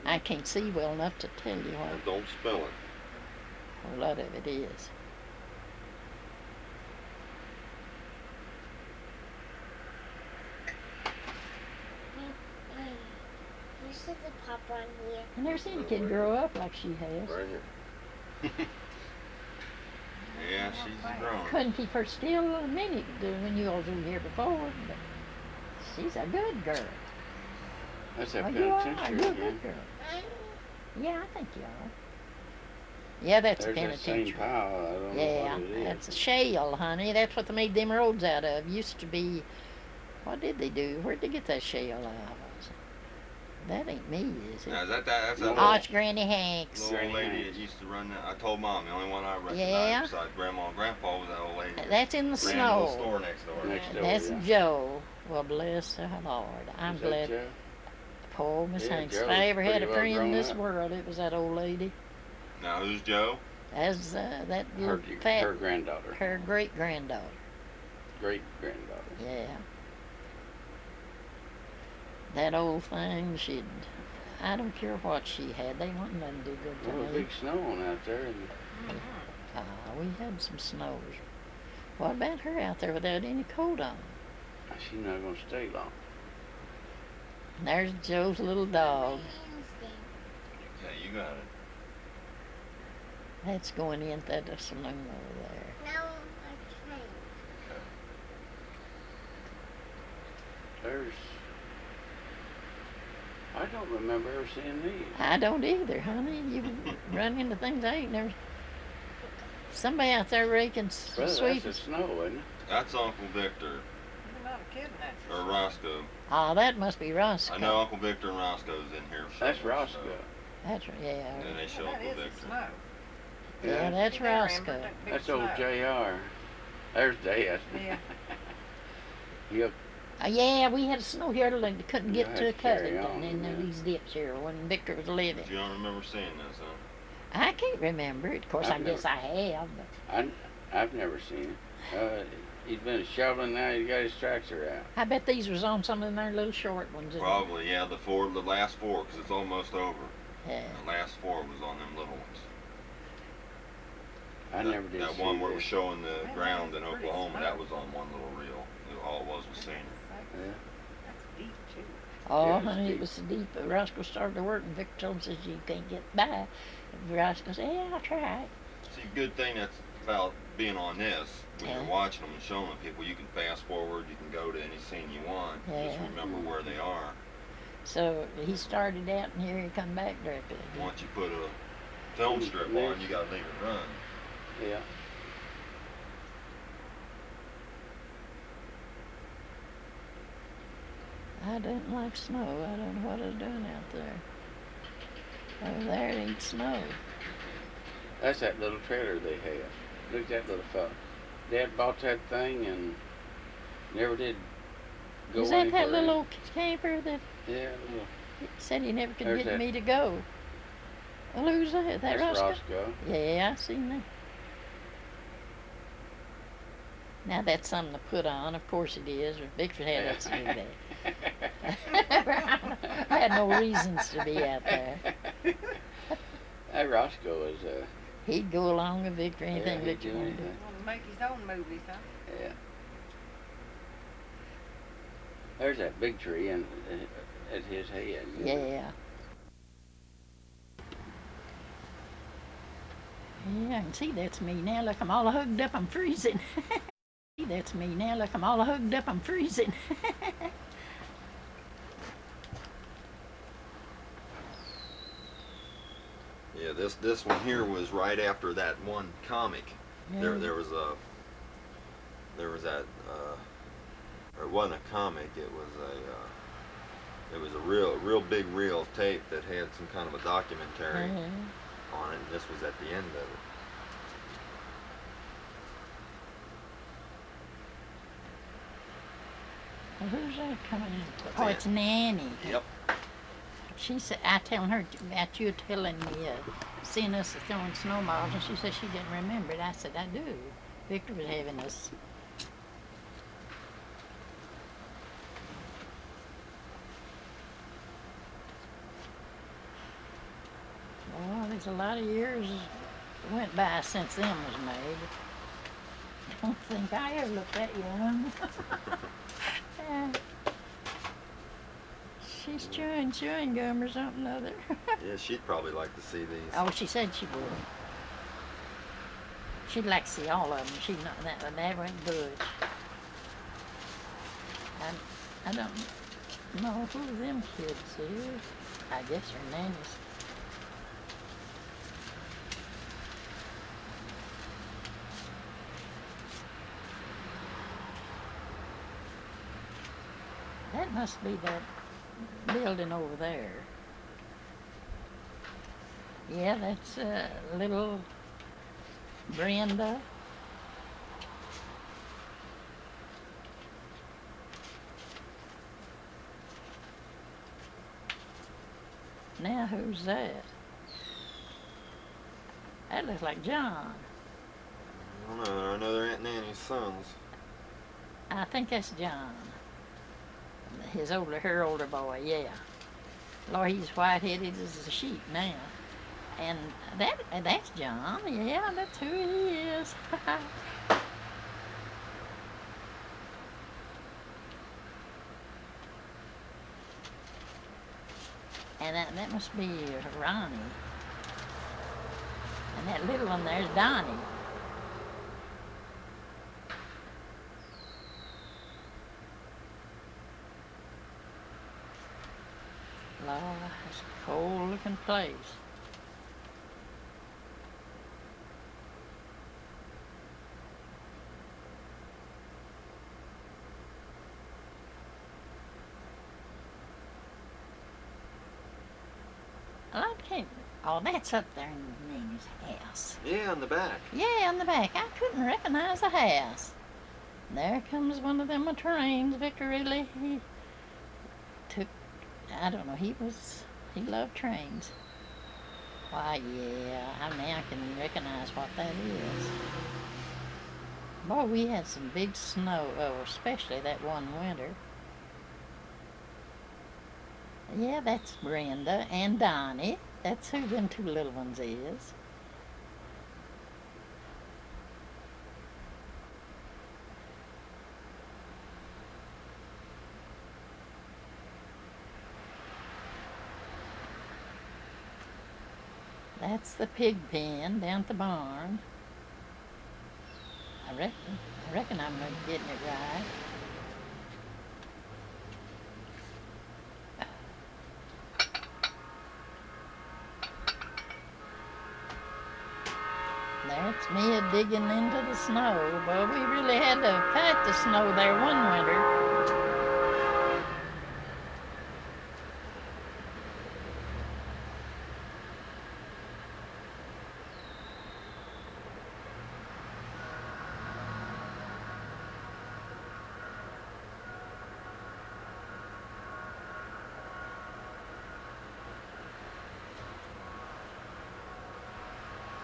I can't see well enough to tell you what Don't spill it. a lot of it is. You said the pop on here. I never seen a kid grow up like she has. Right here. Yeah, she's grown. Couldn't keep her still a minute when you all was in here before, but she's a good girl. that's that Well, you are. penitentiary You're a again. good girl. Yeah, I think you are. Yeah, that's There's a that same penitentiary. pile. I don't Yeah, know what it is. that's a shale, honey. That's what they made them roads out of. Used to be, what did they do? Where'd they get that shale out of? That ain't me, is it? Now, is that's that No. little, Oh, it's Granny Hanks. little old Granny lady Hanks. that used to run that? I told Mom, the only one I recognized Yeah. besides Grandma and Grandpa was that old lady. that That's in the ran a little snow. store next door. Next door. That's yeah. Joe. Well, bless her Lord. I'm Is that glad. Joe? Poor Miss Yeah, Hanks. Joe If I ever was had a pretty well friend in grown this up. world, it was that old lady. Now, who's Joe? As that Her, little fat, her granddaughter. her great granddaughter. Great granddaughter. Yeah. That old thing, I don't care what she had. They wasn't nothing do good to There was me. big snow on out there. And We had some snows. What about her out there without any coat on? she's not going to stay long. And there's Joe's little dog. Yeah, you got it. That's going in that saloon over there. Now I can. There's. I don't remember ever seeing these. I don't either, honey. You run into things I ain't never. Somebody out there raking Brother, sweet. that's the snow, isn't it? That's Uncle Victor, You're not a kid in that. or Roscoe. Oh, that must be Roscoe. I know Uncle Victor and Roscoe's in here. That's somewhere, Roscoe. That's right. Yeah. So, and they show That Uncle is the Victor. snow. Yeah, that's See there, Amber, Roscoe. that big That's old snow. JR. There's Dad. Yeah. Yep. Yeah, we had snow here like they couldn't Yeah, get I to had to carry Covington on, in yeah. these dips here when Victor was living. But you don't remember seeing this, huh? I can't remember it. Of course, I I've guess I have. But I've never seen it. He's been shoveling now. He's got his tractor out. I bet these was on some of their little short ones. Probably, yeah, the last four, because it's almost over. Yeah. The last four was on them little ones. I never did That see one where it that. was showing the ground in pretty Oklahoma, slow. that was on one little reel. All it was scenery. Yeah. That's deep too. Oh, Yeah, it's honey, deep. it was deep. Roscoe started to work, and Victor told him, says, you can't get by. And Roscoe said, yeah, I'll try. See, good thing that's about being on this. When Yeah. you're watching them and showing them people, you can fast forward, you can go to any scene you want. Just Yeah. remember where they are. So he started out, and here he come back directly. Once you put a film strip on, you gotta leave it run. Yeah. I didn't like snow. I don't know what I was doing out there. Over there, it ain't snow. That's that little trailer they had. Look at that little fella. Dad bought that thing and never did go Is that anywhere. that little old camper that Yeah, little. said he never could There's get that- me to go? Well, who's that? That That's Roscoe? Roscoe. Yeah, I seen that. Now that's something to put on. Of course it is. Bigfoot had us to do that. I had no reasons to be out there. That Roscoe is He'd go along with Victor, anything he'd Victor do wanted to do. anything. Want to make his own movies, huh? Yeah. There's that big tree and at his head. you know. Yeah. Yeah, I can see that's me now. Look, I'm all hugged up, I'm freezing. See, that's me now. Look, I'm all hugged up, I'm freezing. Yeah, this one here was right after that one comic. There was that or it wasn't a comic. It was a real big reel of tape that had some kind of a documentary on it. And this was at the end of it. Well, who's that coming in? That's Oh, Aunt. it's Nanny. Yep. She said, I telling her about you telling me, seeing us throwing snowballs, and she said she didn't remember it. I said, I do. Victor was having us. Well, there's a lot of years went by since them was made. I don't think I ever looked that young. Yeah. She's chewing gum or something other. Yeah, she'd probably like to see these. Oh, she said she would. She'd like to see all of them. She'd not that ain't budge. I don't know who them kids is. I guess her nannies. That must be that building over there. Yeah, that's little Brenda. Now who's that? That looks like John. I don't know. I know they're Aunt Nanny's sons. I think that's John. Her older boy, yeah. Lord, he's white-headed as a sheep now. And that's John, yeah, that's who he is. And that must be Ronnie. And that little one there's Donnie. Lord, it's a cold looking place. Well, I can't. Oh, that's up there in Nanny's house. Yeah, in the back. Yeah, in the back. I couldn't recognize the house. There comes one of them trains. Victor really, he took, I don't know, he loved trains. Why, yeah, now I can recognize what that is. Boy, we had some big snow, especially that one winter. Yeah, that's Brenda and Donnie. That's who them two little ones is. That's the pig pen down at the barn. I reckon I'm getting it right. That's me a digging into the snow. Well, we really had to fight the snow there one winter.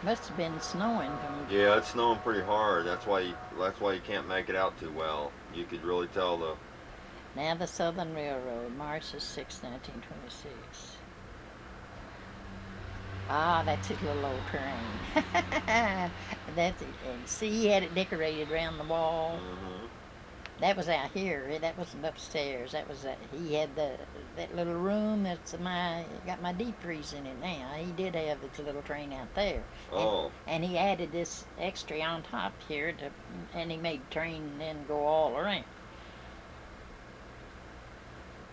Must have been snowing from. Yeah, it's snowing pretty hard. That's why you can't make it out too well. You could really tell the. Now the Southern Railroad, March the 6th, 1926. Ah, that's his little old train. That's it. And see, he had it decorated around the wall. Mm-hmm. That was out here. That wasn't upstairs. That was he had that little room that's got my deep freeze in it now. He did have his little train out there. Oh. And he added this extra on top here and he made the train then go all around.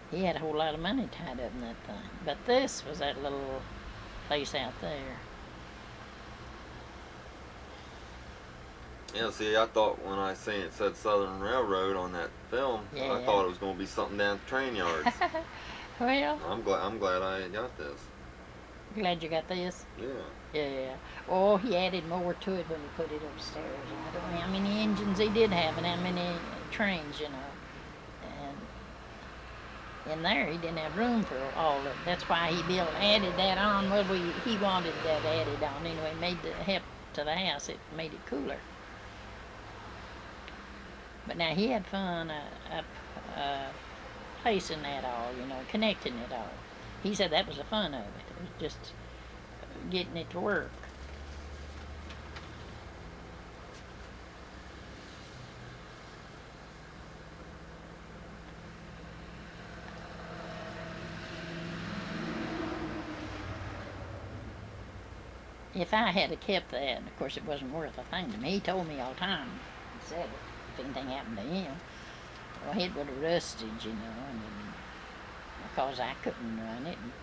He had a whole lot of money tied up in that thing. But this was that little place out there. Yeah, see, I thought when I seen it said Southern Railroad on that film, Yeah. I thought it was going to be something down at the train yards. Well, I'm glad I got this. glad you got this. Yeah. Yeah. Oh, he added more to it when he put it upstairs. I don't know how many engines he did have and how many trains, you know. And in there, he didn't have room for all of it. That's why he added that on. Well, he wanted that added on anyway. Made the help to the house. It made it cooler. But now he had fun placing that all, you know, connecting it all. He said that was the fun of it. It was just getting it to work. If I had kept that, of course it wasn't worth a thing to me. He told me all the time. He said if anything happened to him, well, it would have rusted, you know, and because I couldn't run it. And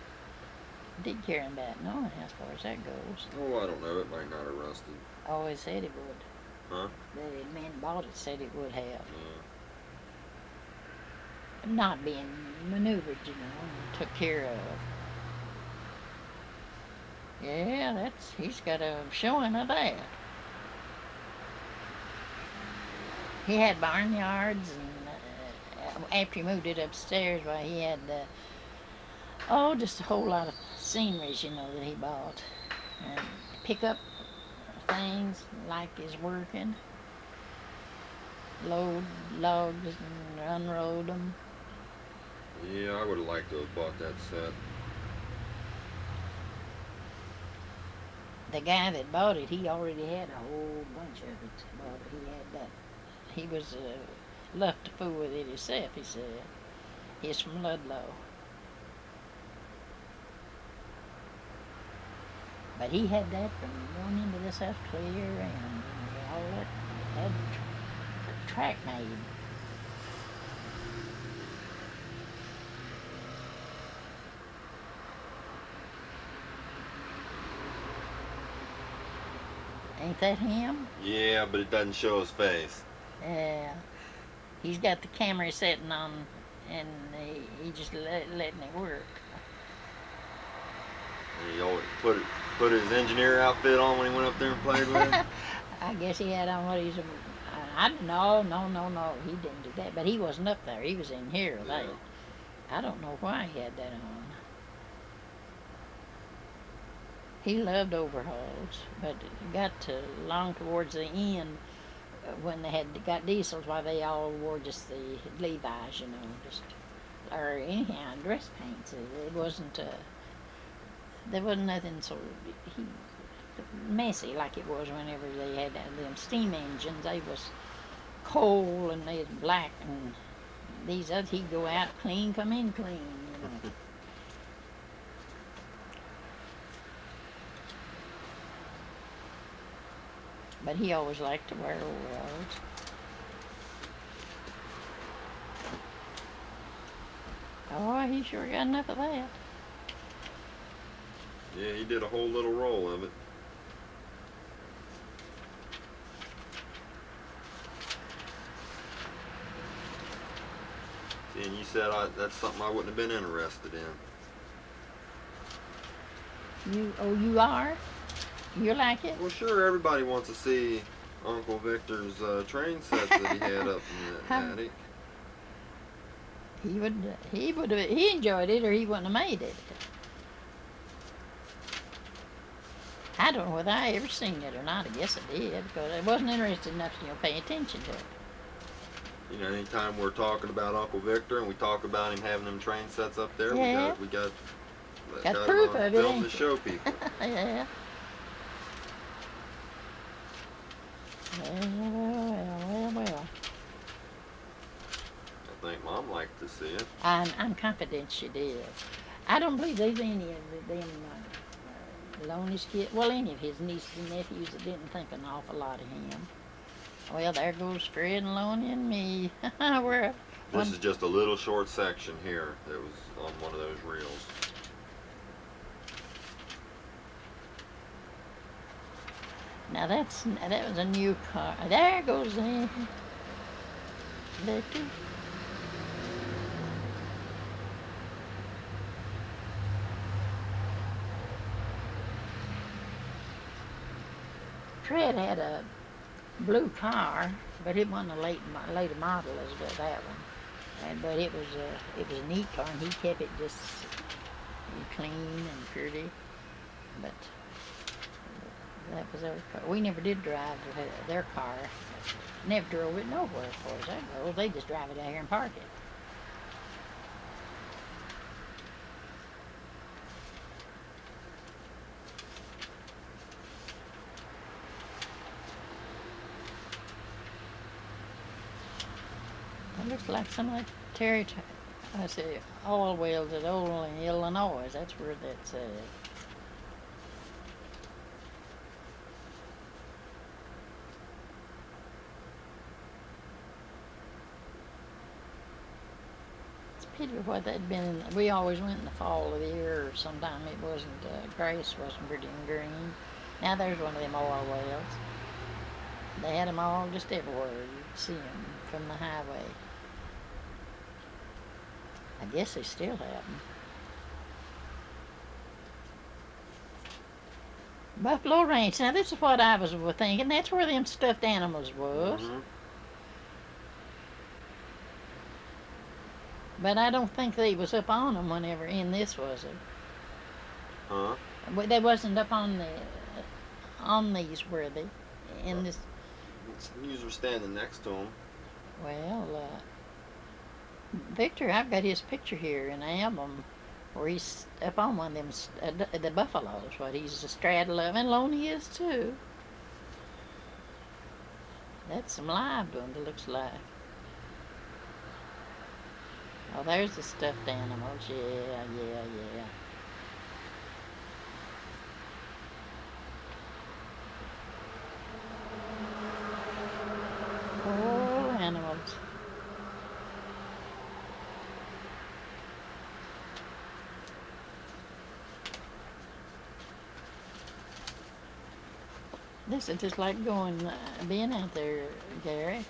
did care about knowing as far as that goes. Oh, I don't know. It might not have rusted. Always said it would. Huh? The man that bought it said it would have. Yeah. Not being maneuvered, you know, and took care of. Yeah, he's got a showing of that. He had barnyards, and after he moved it upstairs, well, he had, just a whole lot of sceneries, you know, that he bought. And pick up things like he's working, load logs and unload them. Yeah, I would have liked to have bought that set. The guy that bought it, he already had a whole bunch of it. But he had that. He was left to fool with it himself, he said. He's from Ludlow. But he had that from going into this house clear and all that. Had the track made. Ain't that him? Yeah, but it doesn't show his face. Yeah. He's got the camera sitting on, and he just letting it work. He always put his engineer outfit on when he went up there and played with it. I guess he had on what he's. No. He didn't do that. But he wasn't up there. He was in here with that. I don't know why he had that on. He loved overhauls, but it got to long towards the end. when they had got diesels, why they all wore just the Levi's, you know, just or anyhow dress pants. It wasn't. There wasn't nothing so messy like it was whenever they had them steam engines. They was coal and they was black, and these others he'd go out clean, come in clean, you know. But he always liked to wear overalls. Oh, he sure got enough of that. Yeah, he did a whole little roll of it. See, and you said that's something I wouldn't have been interested in. You are? You like it? Well, sure, everybody wants to see Uncle Victor's train sets that he had up in the attic. He enjoyed it, or he wouldn't have made it. I don't know whether I ever seen it or not. I guess I did, because I wasn't interested enough to pay attention to it. You know, anytime we're talking about Uncle Victor and we talk about him having them train sets up there, Yeah. we got Proof it on of it, film ain't to you? show people. Yeah. Well. I think Mom liked to see it. I'm confident she did. I don't believe there's any of them Loney's kid, well, any of his nieces and nephews that didn't think an awful lot of him. Well, there goes Fred and Loney and me. This is just a little short section here that was on one of those reels. Now that was a new car. There goes Victor. Fred had a blue car, but it wasn't a later model as that one. But it was a neat car, and he kept it just clean and pretty. But that was their car. We never did drive their car. Never drove it nowhere as far as that goes. They just drive it out here and park it. It looks like some of the oil wells at old Illinois. That's where that's at. It's a pity what that'd been. We always went in the fall of the year, or sometime it wasn't, grass wasn't pretty and green. Now there's one of them oil wells. They had them all just everywhere. You'd see them from the highway. I guess they still have them. Buffalo Ranch. Now this is what I was thinking. That's where them stuffed animals was. Mm-hmm. But I don't think they was up on them whenever in this, was it? Huh? They wasn't up on these, were they? In this. You were standing next to him. Well, Victor, I've got his picture here in the album where he's up on one of them, the buffaloes, what he's a straddle of, and Loney is too. That's some live one, it looks like. Oh, there's the stuffed animals, yeah. All animals. This is just like being out there, Gary.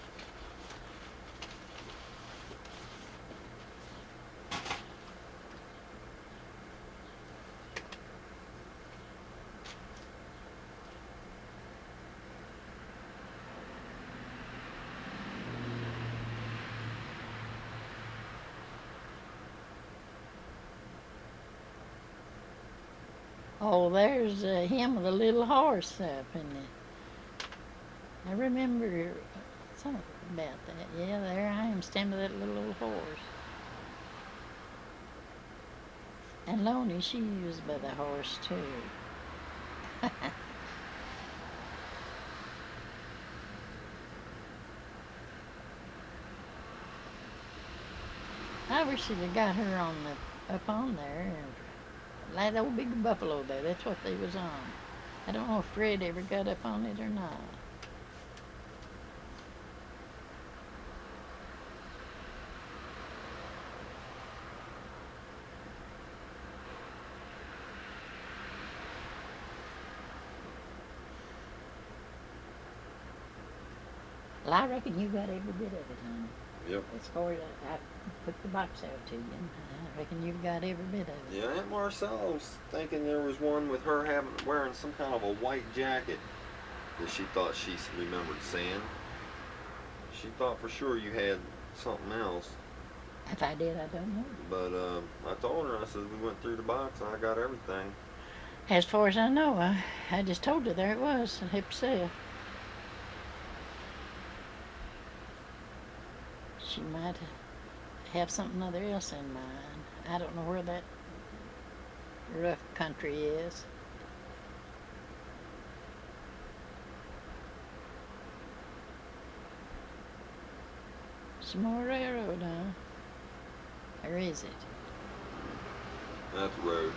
Oh, there's him with a little horse up in there. I remember something about that. Yeah, there I am standing that little old horse. And Loney, she was by the horse too. I wish they'd have got her on up on there. Like that old big buffalo there, that's what they was on. I don't know if Fred ever got up on it or not. Well, I reckon you got every bit of it, honey. Yep. As far as I put the box out to you, and I reckon you've got every bit of it. Yeah, Aunt Marcella was thinking there was one with her wearing some kind of a white jacket that she thought she remembered seeing. She thought for sure you had something else. If I did, I don't know. But I told her, I said, we went through the box and I got everything. As far as I know, I just told her there it was, and himself. She might have something other else in mind. I don't know where that rough country is. Small railroad, huh? Or is it? That's road.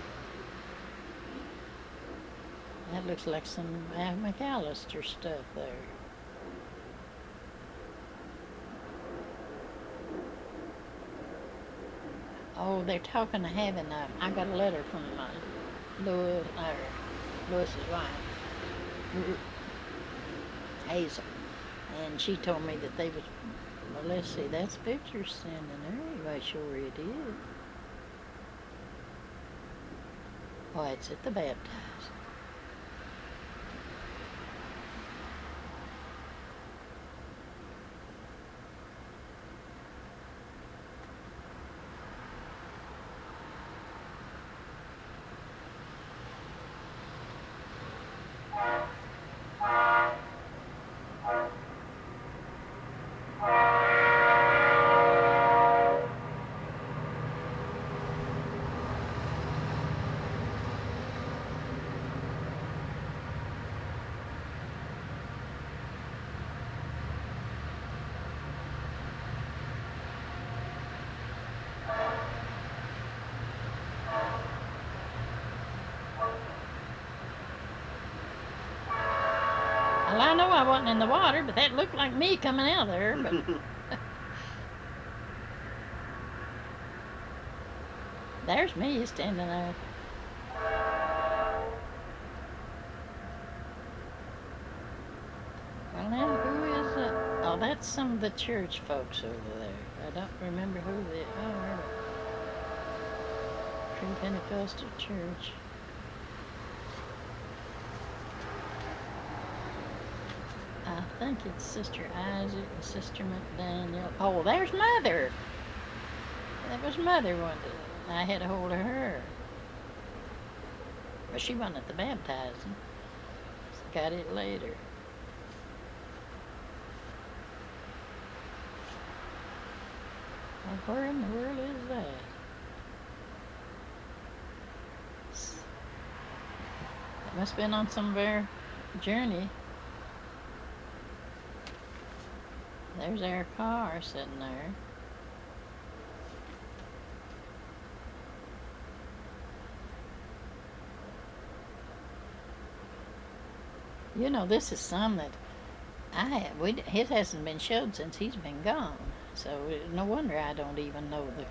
That looks like some McAllister stuff there. Oh, they're talking of having I got a letter from Lewis's wife, Hazel, and she told me that they was, well, let's see, that's Victor standing there. Anyway, sure it is. Oh, it's at the baptized. Well, I know I wasn't in the water, but that looked like me coming out there. But there's me standing there. Well, now, who is it? Oh, that's some of the church folks over there. I don't remember who they are. True Pentecostal Church. I think it's Sister Isaac and Sister McDaniel. Oh, there's Mother. That was Mother one day. I had a hold of her. But she wasn't at the baptizing. Got it later. Well, where in the world is that? It must have been on some of our journey. There's our car sitting there. You know, this is some that it hasn't been showed since he's been gone. So no wonder I don't even know the.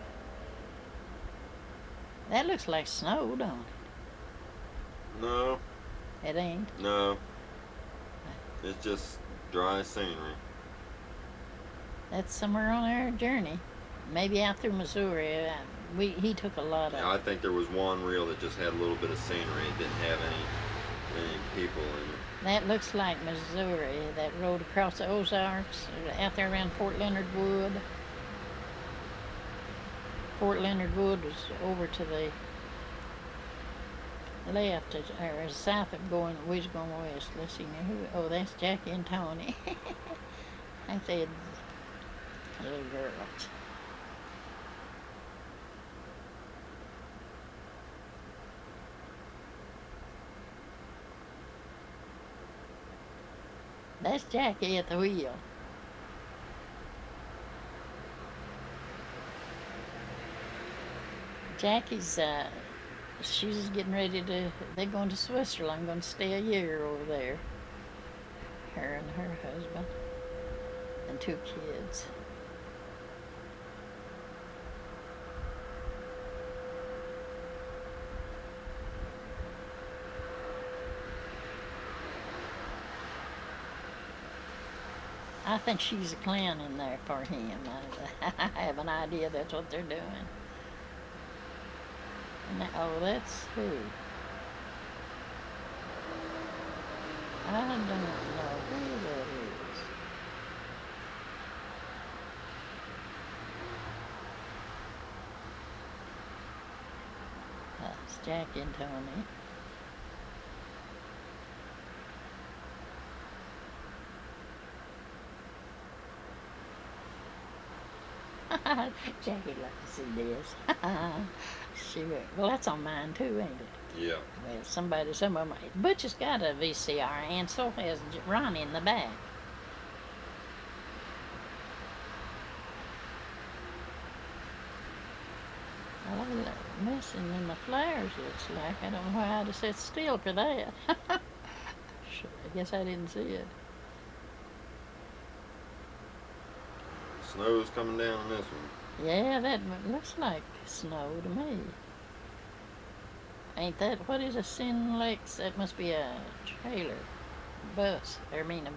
That looks like snow, don't it? No. It ain't. No. It's just dry scenery. That's somewhere on our journey. Maybe out through Missouri. He took a lot of. Yeah, I think there was one reel that just had a little bit of scenery. It didn't have any people in it. That looks like Missouri. That road across the Ozarks, out there around Fort Leonard Wood. Fort Leonard Wood was over to the left, or south of we was going west. Let's see now who. Oh, that's Jackie and Tony. think they had little girls. That's Jackie at the wheel. Jackie's, she's getting ready to, they're going to Switzerland, going to stay a year over there. Her and her husband and 2 kids. I think she's a clown in there for him. I have an idea that's what they're doing. Oh, that's who? I don't know who that is. That's Jack and Tony. Jackie would like to see this. She would. Well, that's on mine too, ain't it? Yeah. Well, some of them. Butch has got a VCR, and so has Ronnie in the back. Well, missing in the flowers, looks like. I don't know why I'd have said still for that. I guess I didn't see it. Snow's coming down on this one. Yeah, that looks like snow to me. Ain't that, what is a Sinlex? That must be a trailer, bus, I mean a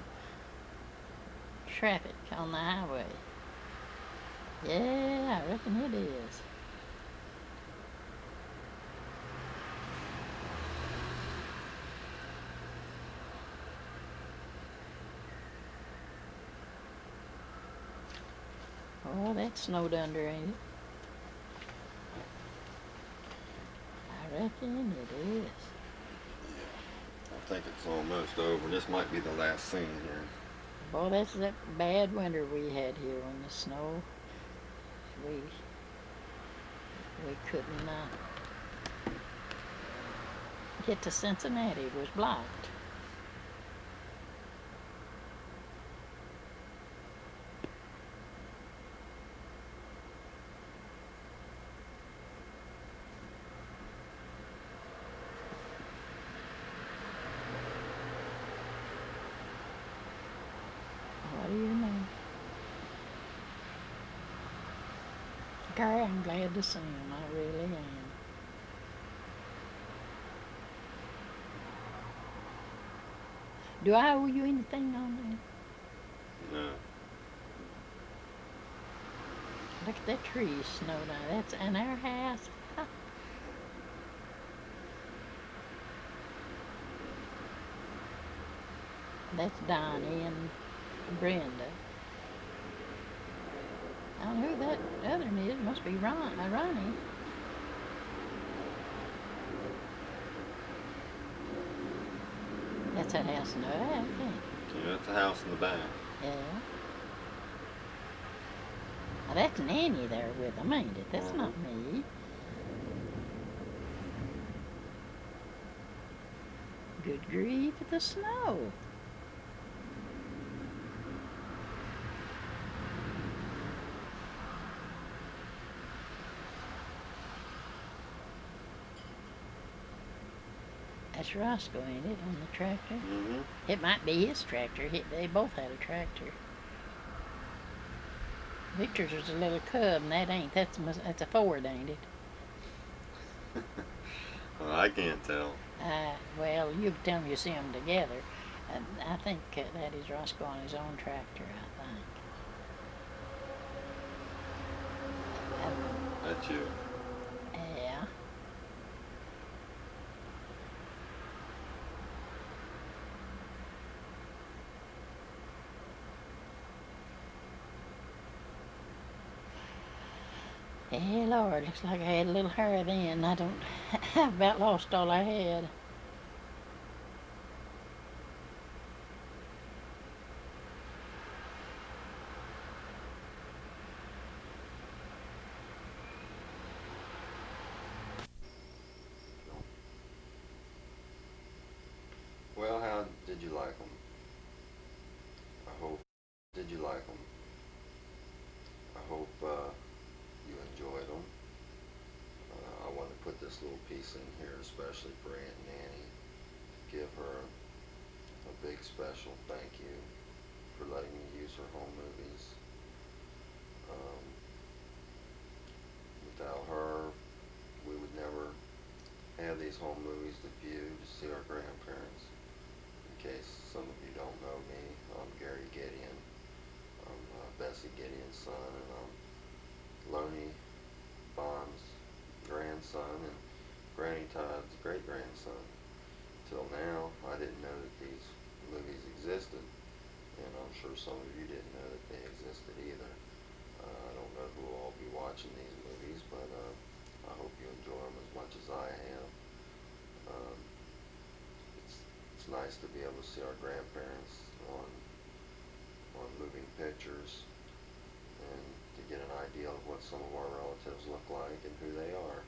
traffic on the highway. Yeah, I reckon it is. Oh, that snowed under, ain't it? I reckon it is. Yeah, I think it's almost over. This might be the last scene here. Boy, that's that bad winter we had here when the snow. We couldn't get to Cincinnati. It was blocked. What do you know? Gary, I'm glad to see him. I really am. Do I owe you anything on that? No. Look at that tree snowed out. That's in our house. That's Donnie and Brenda. I don't know who that other one is. Must be Ronnie. That's that house in the back, ain't it? Yeah, that's the house in the back. Yeah. Now that's Nanny there with them, ain't it? That's not me. Good grief, the snow. That's Roscoe, ain't it, on the tractor? Mm-hmm. It might be his tractor. They both had a tractor. Victor's was a little Cub, and that ain't. That's a Ford, ain't it? Well, I can't tell. Well, you can tell me you see them together. I think that is Roscoe on his own tractor, I think. That's you. Yeah. Hey, Lord, looks like I had a little hair then. I about lost all I had. did you like them? I hope, did you like them? I hope you enjoyed them. I want to put this little piece in here especially for Aunt Nanny. Give her a big special thank you for letting me use her home movies. Without her, we would never have these home movies to view to see our grandparents. In case some of you don't know me, I'm Gary Gideon. I'm Bessie Gideon's son, and I'm Lona Bond's grandson and Granny Todd's great-grandson. Till now, I didn't know that these movies existed, and I'm sure some of you didn't know that they existed either. I don't know who will all be watching these movies, but I hope you enjoy them as much as I have. It's nice to be able to see our grandparents on moving pictures and to get an idea of what some of our relatives look like and who they are.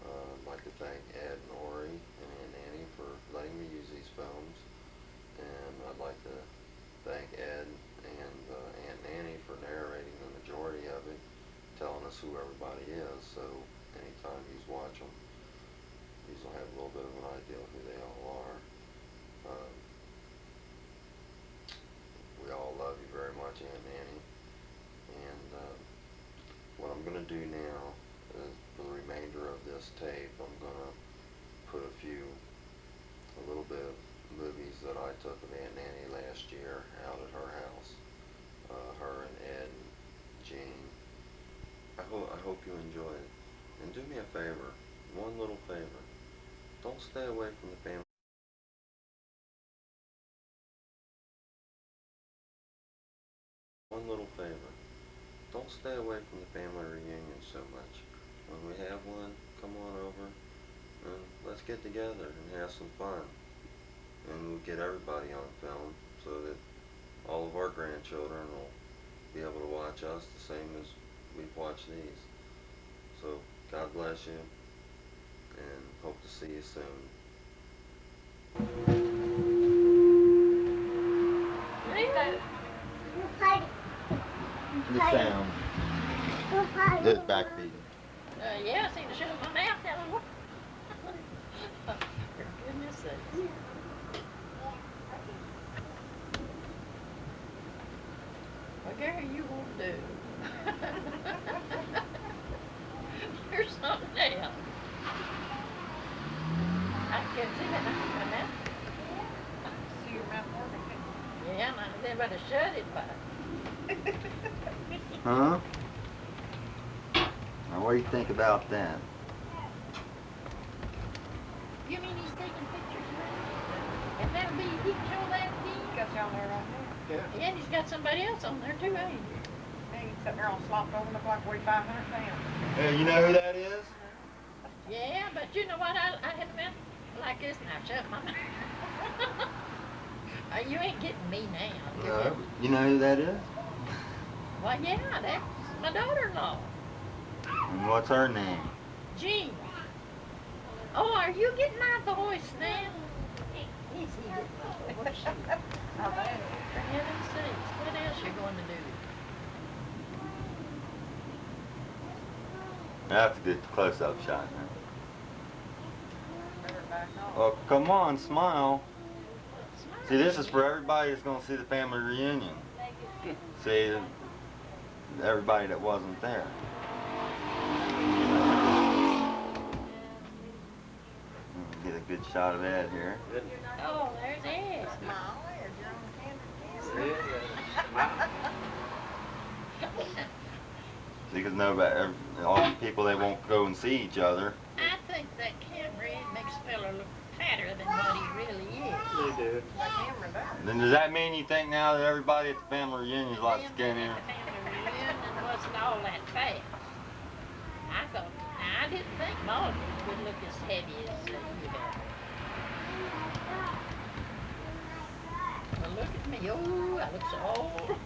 I'd like to thank Ed and Ori and Aunt Nanny for letting me use these films, and I'd like to thank Ed and Aunt Nanny for narrating the majority of it, telling us who everybody is, so anytime you watch them, you will have a little bit of an idea of who they all are. We all love you very much, Aunt Nanny, and what I'm going to do now is, for the remainder of this tape, I'm going to put a little bit of movies that I took of Aunt Nanny last year out at her house. Her and Ed and Jean. I hope you enjoy it. And do me a favor, one little favor. Don't stay away from the family. One little favor. Don't stay away from the family reunion so much. When we have one, come on over and let's get together and have some fun. And we'll get everybody on film so that all of our grandchildren will be able to watch us the same as we've watched these. So God bless you, and hope to see you soon. The sound. This backbeat. Yeah, I seem to shut my mouth down. For goodness sakes. What Gary you want to do? There's something else. I can't see that my mouth. See your mouth working. Yeah, man, they better shut it, but. Huh? Now what do you think about that? You mean he's taking pictures now? And that'll be, he can show that again? Got you on there right now. Yeah, and he's got somebody else on there too, ain't he? And he's sitting there all slopped over, look like weighed 500 pounds. Hey, you know who that is? Yeah, but you know what? I had a mouth like this and I shut my mouth. You ain't getting me now. No. You know who that is? Well, yeah, that's my daughter-in-law, And what's her name? Jean. Oh, are you getting my voice now? Is he getting my voice? How bad? For heaven's sakes, what else you going to do? That's a good close-up shot now. Better back off. Oh, come on, smile. Smile. See, this is for everybody that's going to see the family reunion. See, everybody that wasn't there. Get a good shot of Ed here. Good. Oh, there's Ed. Smile there, you're on the camera. See, smile. See, because nobody, all the people, they won't go and see each other. I think that camera makes a fella look fatter than what he really is. They do. The camera does. Then does that mean you think now that everybody at the family reunion is like skinny? The family reunion wasn't all that fat. I thought, I didn't think Molly would look as heavy as you have. Well, look at me. Oh, I look so old.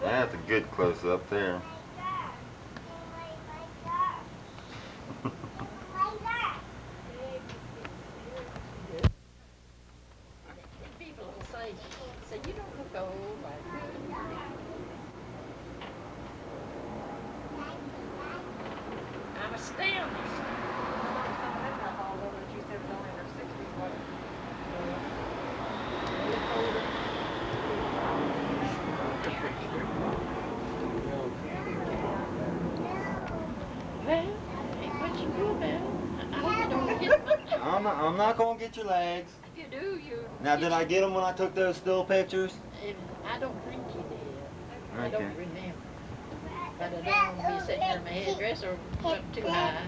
That's a good close-up there. I'm not gonna get your legs. If you do, you. Now, did I get them when I took those still pictures? I don't think you did. I Okay. don't remember. But I don't want to be sitting here in my headdresser up too high.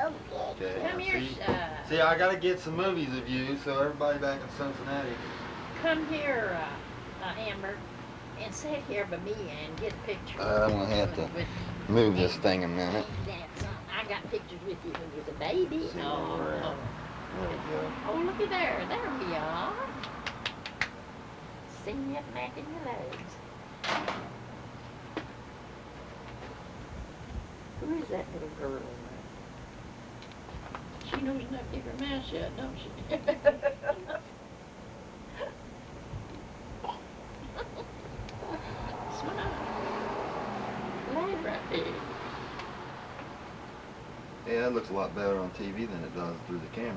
Okay. Come here, See, I gotta get some movies of you, so everybody back in Cincinnati. come here, Amber, and sit here by me and get a picture. I'm gonna have to move this thing a minute. I got pictures with you when you was a baby. See where we're at. Oh, look at there. There we are. Sing that back in your legs. Who is that little girl? She knows enough to keep her mouth shut, don't she? Smile. Laugh right there. Yeah, that looks a lot better on TV than it does through the camera.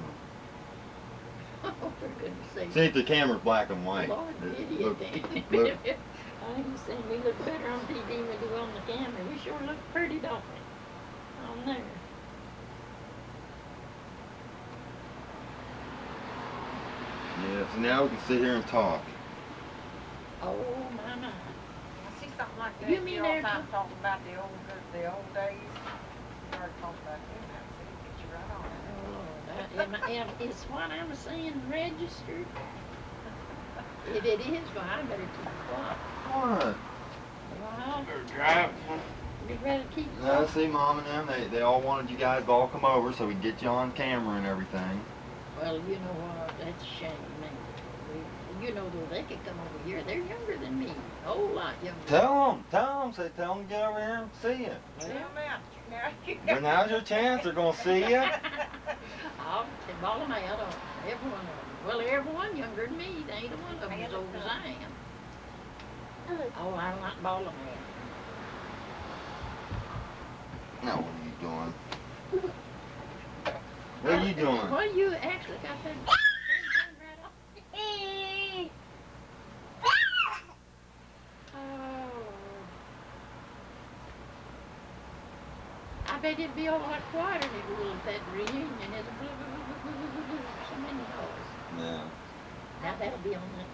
Oh, for goodness sake. See, if the camera's black and white. Lord, idiot, Look, Dan. look. I ain't saying we look better on TV than we do on the camera. We sure look pretty, don't we? On there. Yeah, so now we can sit here and talk. Oh, my. I see something like that. You mean all the they're time talking about the old days. You already talked about them. Get you right on it. Is what I'm saying registered? If it is, well, I better keep quiet. What? Well, Or drive one. you'd rather keep No, quiet. see, Mom and them, they all wanted you guys to all come over so we could get you on camera and everything. Well, you know what? That's a shame, man. You know, though, they could come over here. They're younger than me. A whole lot younger. Tell them to get over here and see you. See 'em out. Well, now's your chance. They're gonna see you. I'll ball them out on every one of them. Well, everyone younger than me. They ain't one of them as old as I am. Oh, I'll not ball them out. Now, what are you doing? What are you doing? Well, you actually got that right off. Oh. I bet it'd be a lot quieter if it was that reunion. It's so many calls. Yeah. Now that'll be on the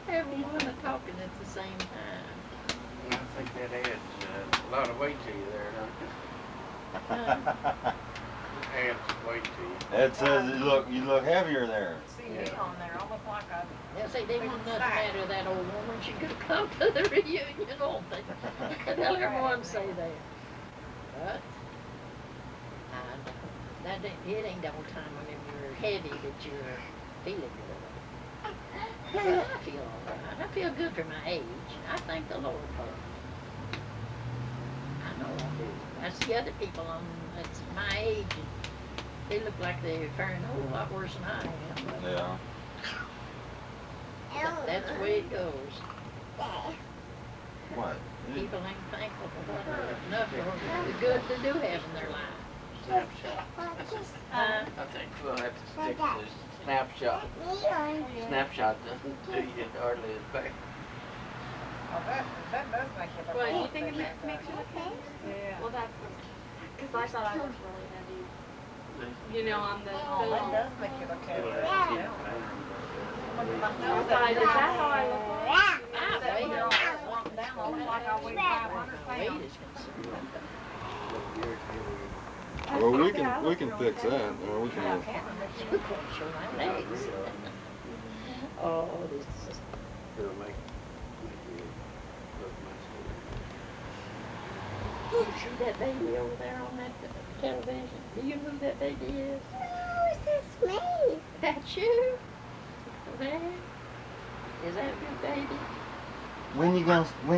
everyone are talking at the same time. I think that adds a lot of weight to you there, don't it? Adds weight to you. Ed says you look heavier there. See me on there, almost like I. They'll say they want nothing out of that old woman. She could have come to the reunion, won't they? They'll everyone say that. But I know. It ain't the whole time whenever you're heavy that you're feeling good. But I feel all right. I feel good for my age. I thank the Lord for it. I know I do. I see other people that's my age, and they look like they're faring a whole lot worse than I am. But Yeah. that's the way it goes. What? People ain't thankful for what enough for the good they do have in their lives. Snapshot. I think we'll have to stick to snapshot. Snapshot doesn't do you hardly as bad. Oh, that does make you look. Well, a you lot think it better. makes you look heavy? Yeah. Well, that's because I thought I looked really heavy. You know, on the Oh, that does make you look It'll heavy. have to keep Yeah. it Look at my I nose. thought, is that how I look like? I That weigh when you're all slumped down, I look like I weigh 500 weight pounds. is concerned. Well, we can fix that. Or we can. You couldn't show my legs. Oh, this is It'll make you look you see that baby over there on that television? Do you know who that baby is? That's you? There? Is that your baby? When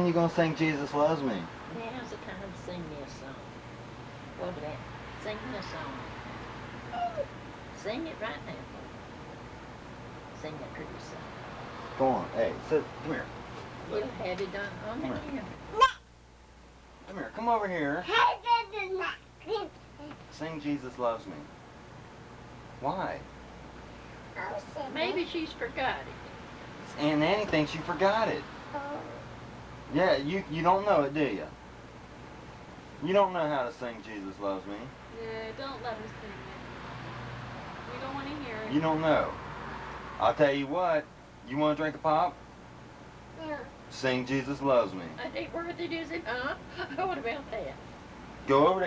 you gonna sing Jesus Loves Me? Now's the time to sing me a song. What about that? Sing me a song. Sing it right now. Sing that pretty song. Go on. Hey, sit. Come here. We'll have it done on the Come hand. Come here. Come over here. Sing Jesus Loves Me. Why? Maybe she's forgot it. Aunt Nanny thinks you forgot it. Yeah, you don't know it, do you? You don't know how to sing Jesus Loves Me. Yeah, don't let us sing it. We don't want to hear it. You don't know. I'll tell you what. You want to drink a pop? Yeah. Sing Jesus Loves Me. I ain't worth it, is it? Huh? What about that? Go over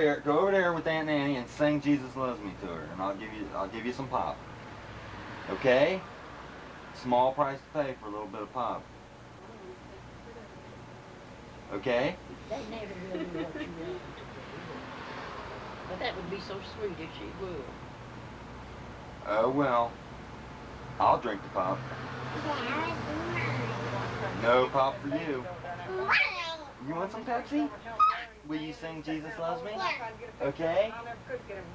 there with Aunt Nanny and sing Jesus Loves Me to her, and I'll give you some pop. Okay? Small price to pay for a little bit of pop. Okay? They never really what you want them to do. But that would be so sweet if she would. Oh well. I'll drink the pop. No pop for you. You want some Pepsi? Will you sing Jesus Loves Me? Okay?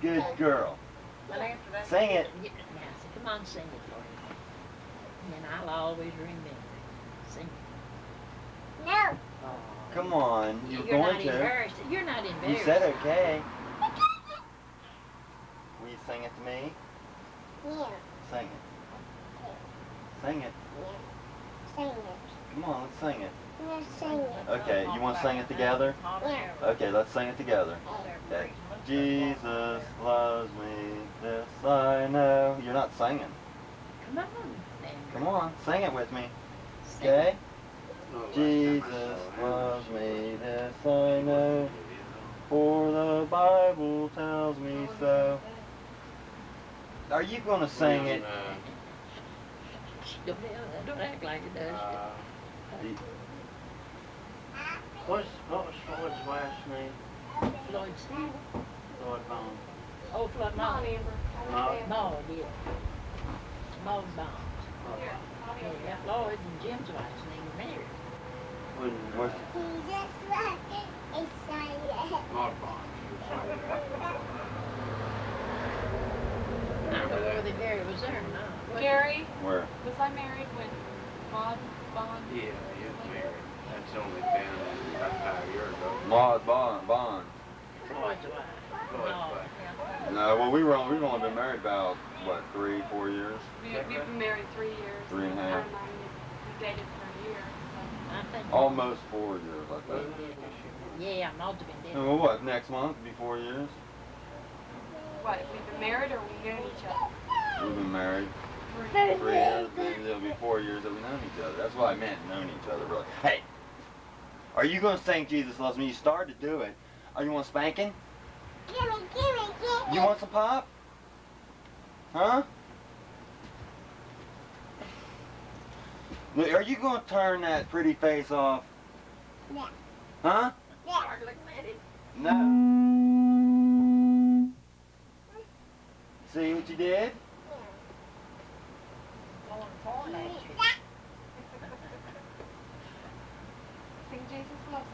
Good girl. Sing it. Now, come on, sing it for me. And I'll always remember. Sing it. No. Come on. You were You're going not to. embarrassed. You're not embarrassed. You said okay. Will you sing it to me? Yeah. Sing it. Sing it. Yeah. Sing it. Come on, let's sing it. Let's sing it. Okay, you want to sing it together? Yeah. Okay, let's sing it together. Okay. Jesus loves me, this I know. You're not singing. Come on. Then. Come on, sing it with me. Sing Okay? Oh, last time I Jesus saw her, loves me, this I know. For the Bible tells me so. Are you going to sing it? Don't act like it does. What was Floyd's last name? Floyd Steele. Floyd Bond. Oh, Floyd Come on, Maud. Amber. Maud? Maud, yeah. Maud Bond. Yeah, Floyd and Jim's wife's name were married. When Jesus loves me. It's silent. Maud Bond. I don't know whether they married was there or not. Gary, Where? was I married when Maud Bond? Yeah, he was married. That's only been about 5 years ago. Maud Bond. Floyd's wife. Floyd's Maud. wife. No, well, we've only been married about, what, 3-4 years? We've been married 3 years. 3.5. We dated for a year. I think. Almost 4 years, I think. Yeah, Maud's been dead. Well, what, next month will be 4 years? What, we've been married or we known each other? We've been married 3 years, then it'll be 4 years that we've known each other. That's what I meant, known each other, really. Hey, are you going to sing Jesus Loves Me? You started to do it. You want spanking? Gimme. You want some pop? Huh? Look, are you going to turn that pretty face off? Yeah. Huh? Yeah. Start looking at it. No. See what you did? Sing Jesus Loves Me.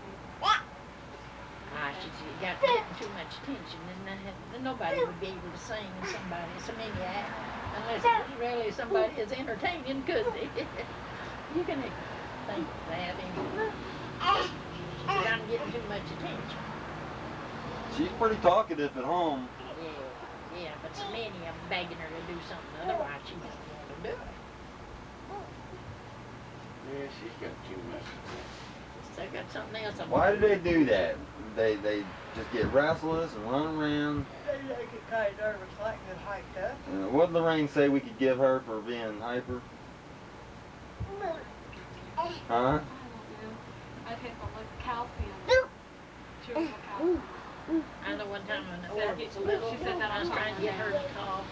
She got getting too much attention, and then nobody would be able to sing somebody, so many unless it was really somebody as entertaining, could they? You can think that, she's not getting too much attention. She's pretty talkative at home. Yeah, but so many of them begging her to do something, otherwise she doesn't want to do it. Yeah, she's got too much. So I got something else. Why do they do that? They just get restless and run around. They get kind of nervous, like get hyped up. What did Lorraine say we could give her for being hyper? Huh? I don't know. I'd have to look calcium. Chewable calcium. I know one time when Aurora was little, She said that I was trying to get her to talk,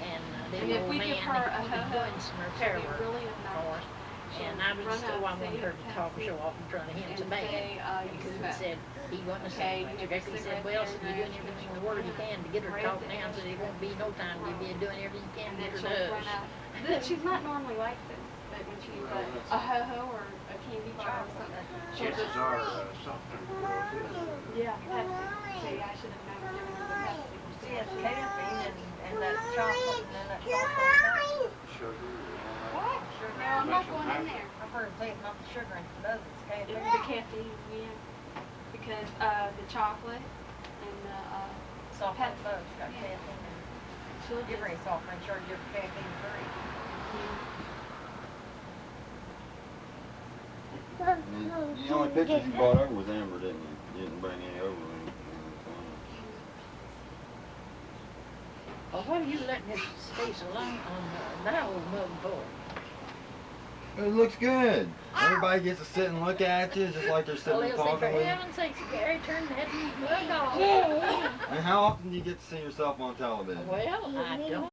and And the if old we man give her a was ho-ho, doing some repair she'll be work really for obnoxious. us. And I was still wanting her to talk and show off in front of him so And bad. say, you Because he smoke. said he wasn't Okay, saying much. you Ricky said, cigarettes well, here so and you're doing there, everything in she'll the world you can to get her to talk now, so there won't be no time to be doing everything you can And to then get her she'll to run hush. out. She's not normally like this, but when she's a ho-ho or a candy bar or something, she'll Chances just, are soft drink girl too. yeah, Pepsi. See, I should have never given her the Pepsi. She has caffeine and that chocolate and then that chocolate. Sugar. Sugar. No, I'm not going in there. I've heard them say it's not the sugar and it does, it's It's caffeine. the caffeine, yeah. Because the chocolate and the Soft drink Pepsi. both got Yeah. caffeine in it. she'll Give her just, a soft drink, sure, give her caffeine free. The only pictures you brought over was Amber, didn't you? You didn't bring any over. Well, what are you letting this stay so long on that old mug for? It looks good. Everybody gets to sit and look at you just like they're sitting Well, and they'll say, for talking with you. heaven's sakes, Gary, turn that mug off. And how often do you get to see yourself on television? Well, I don't.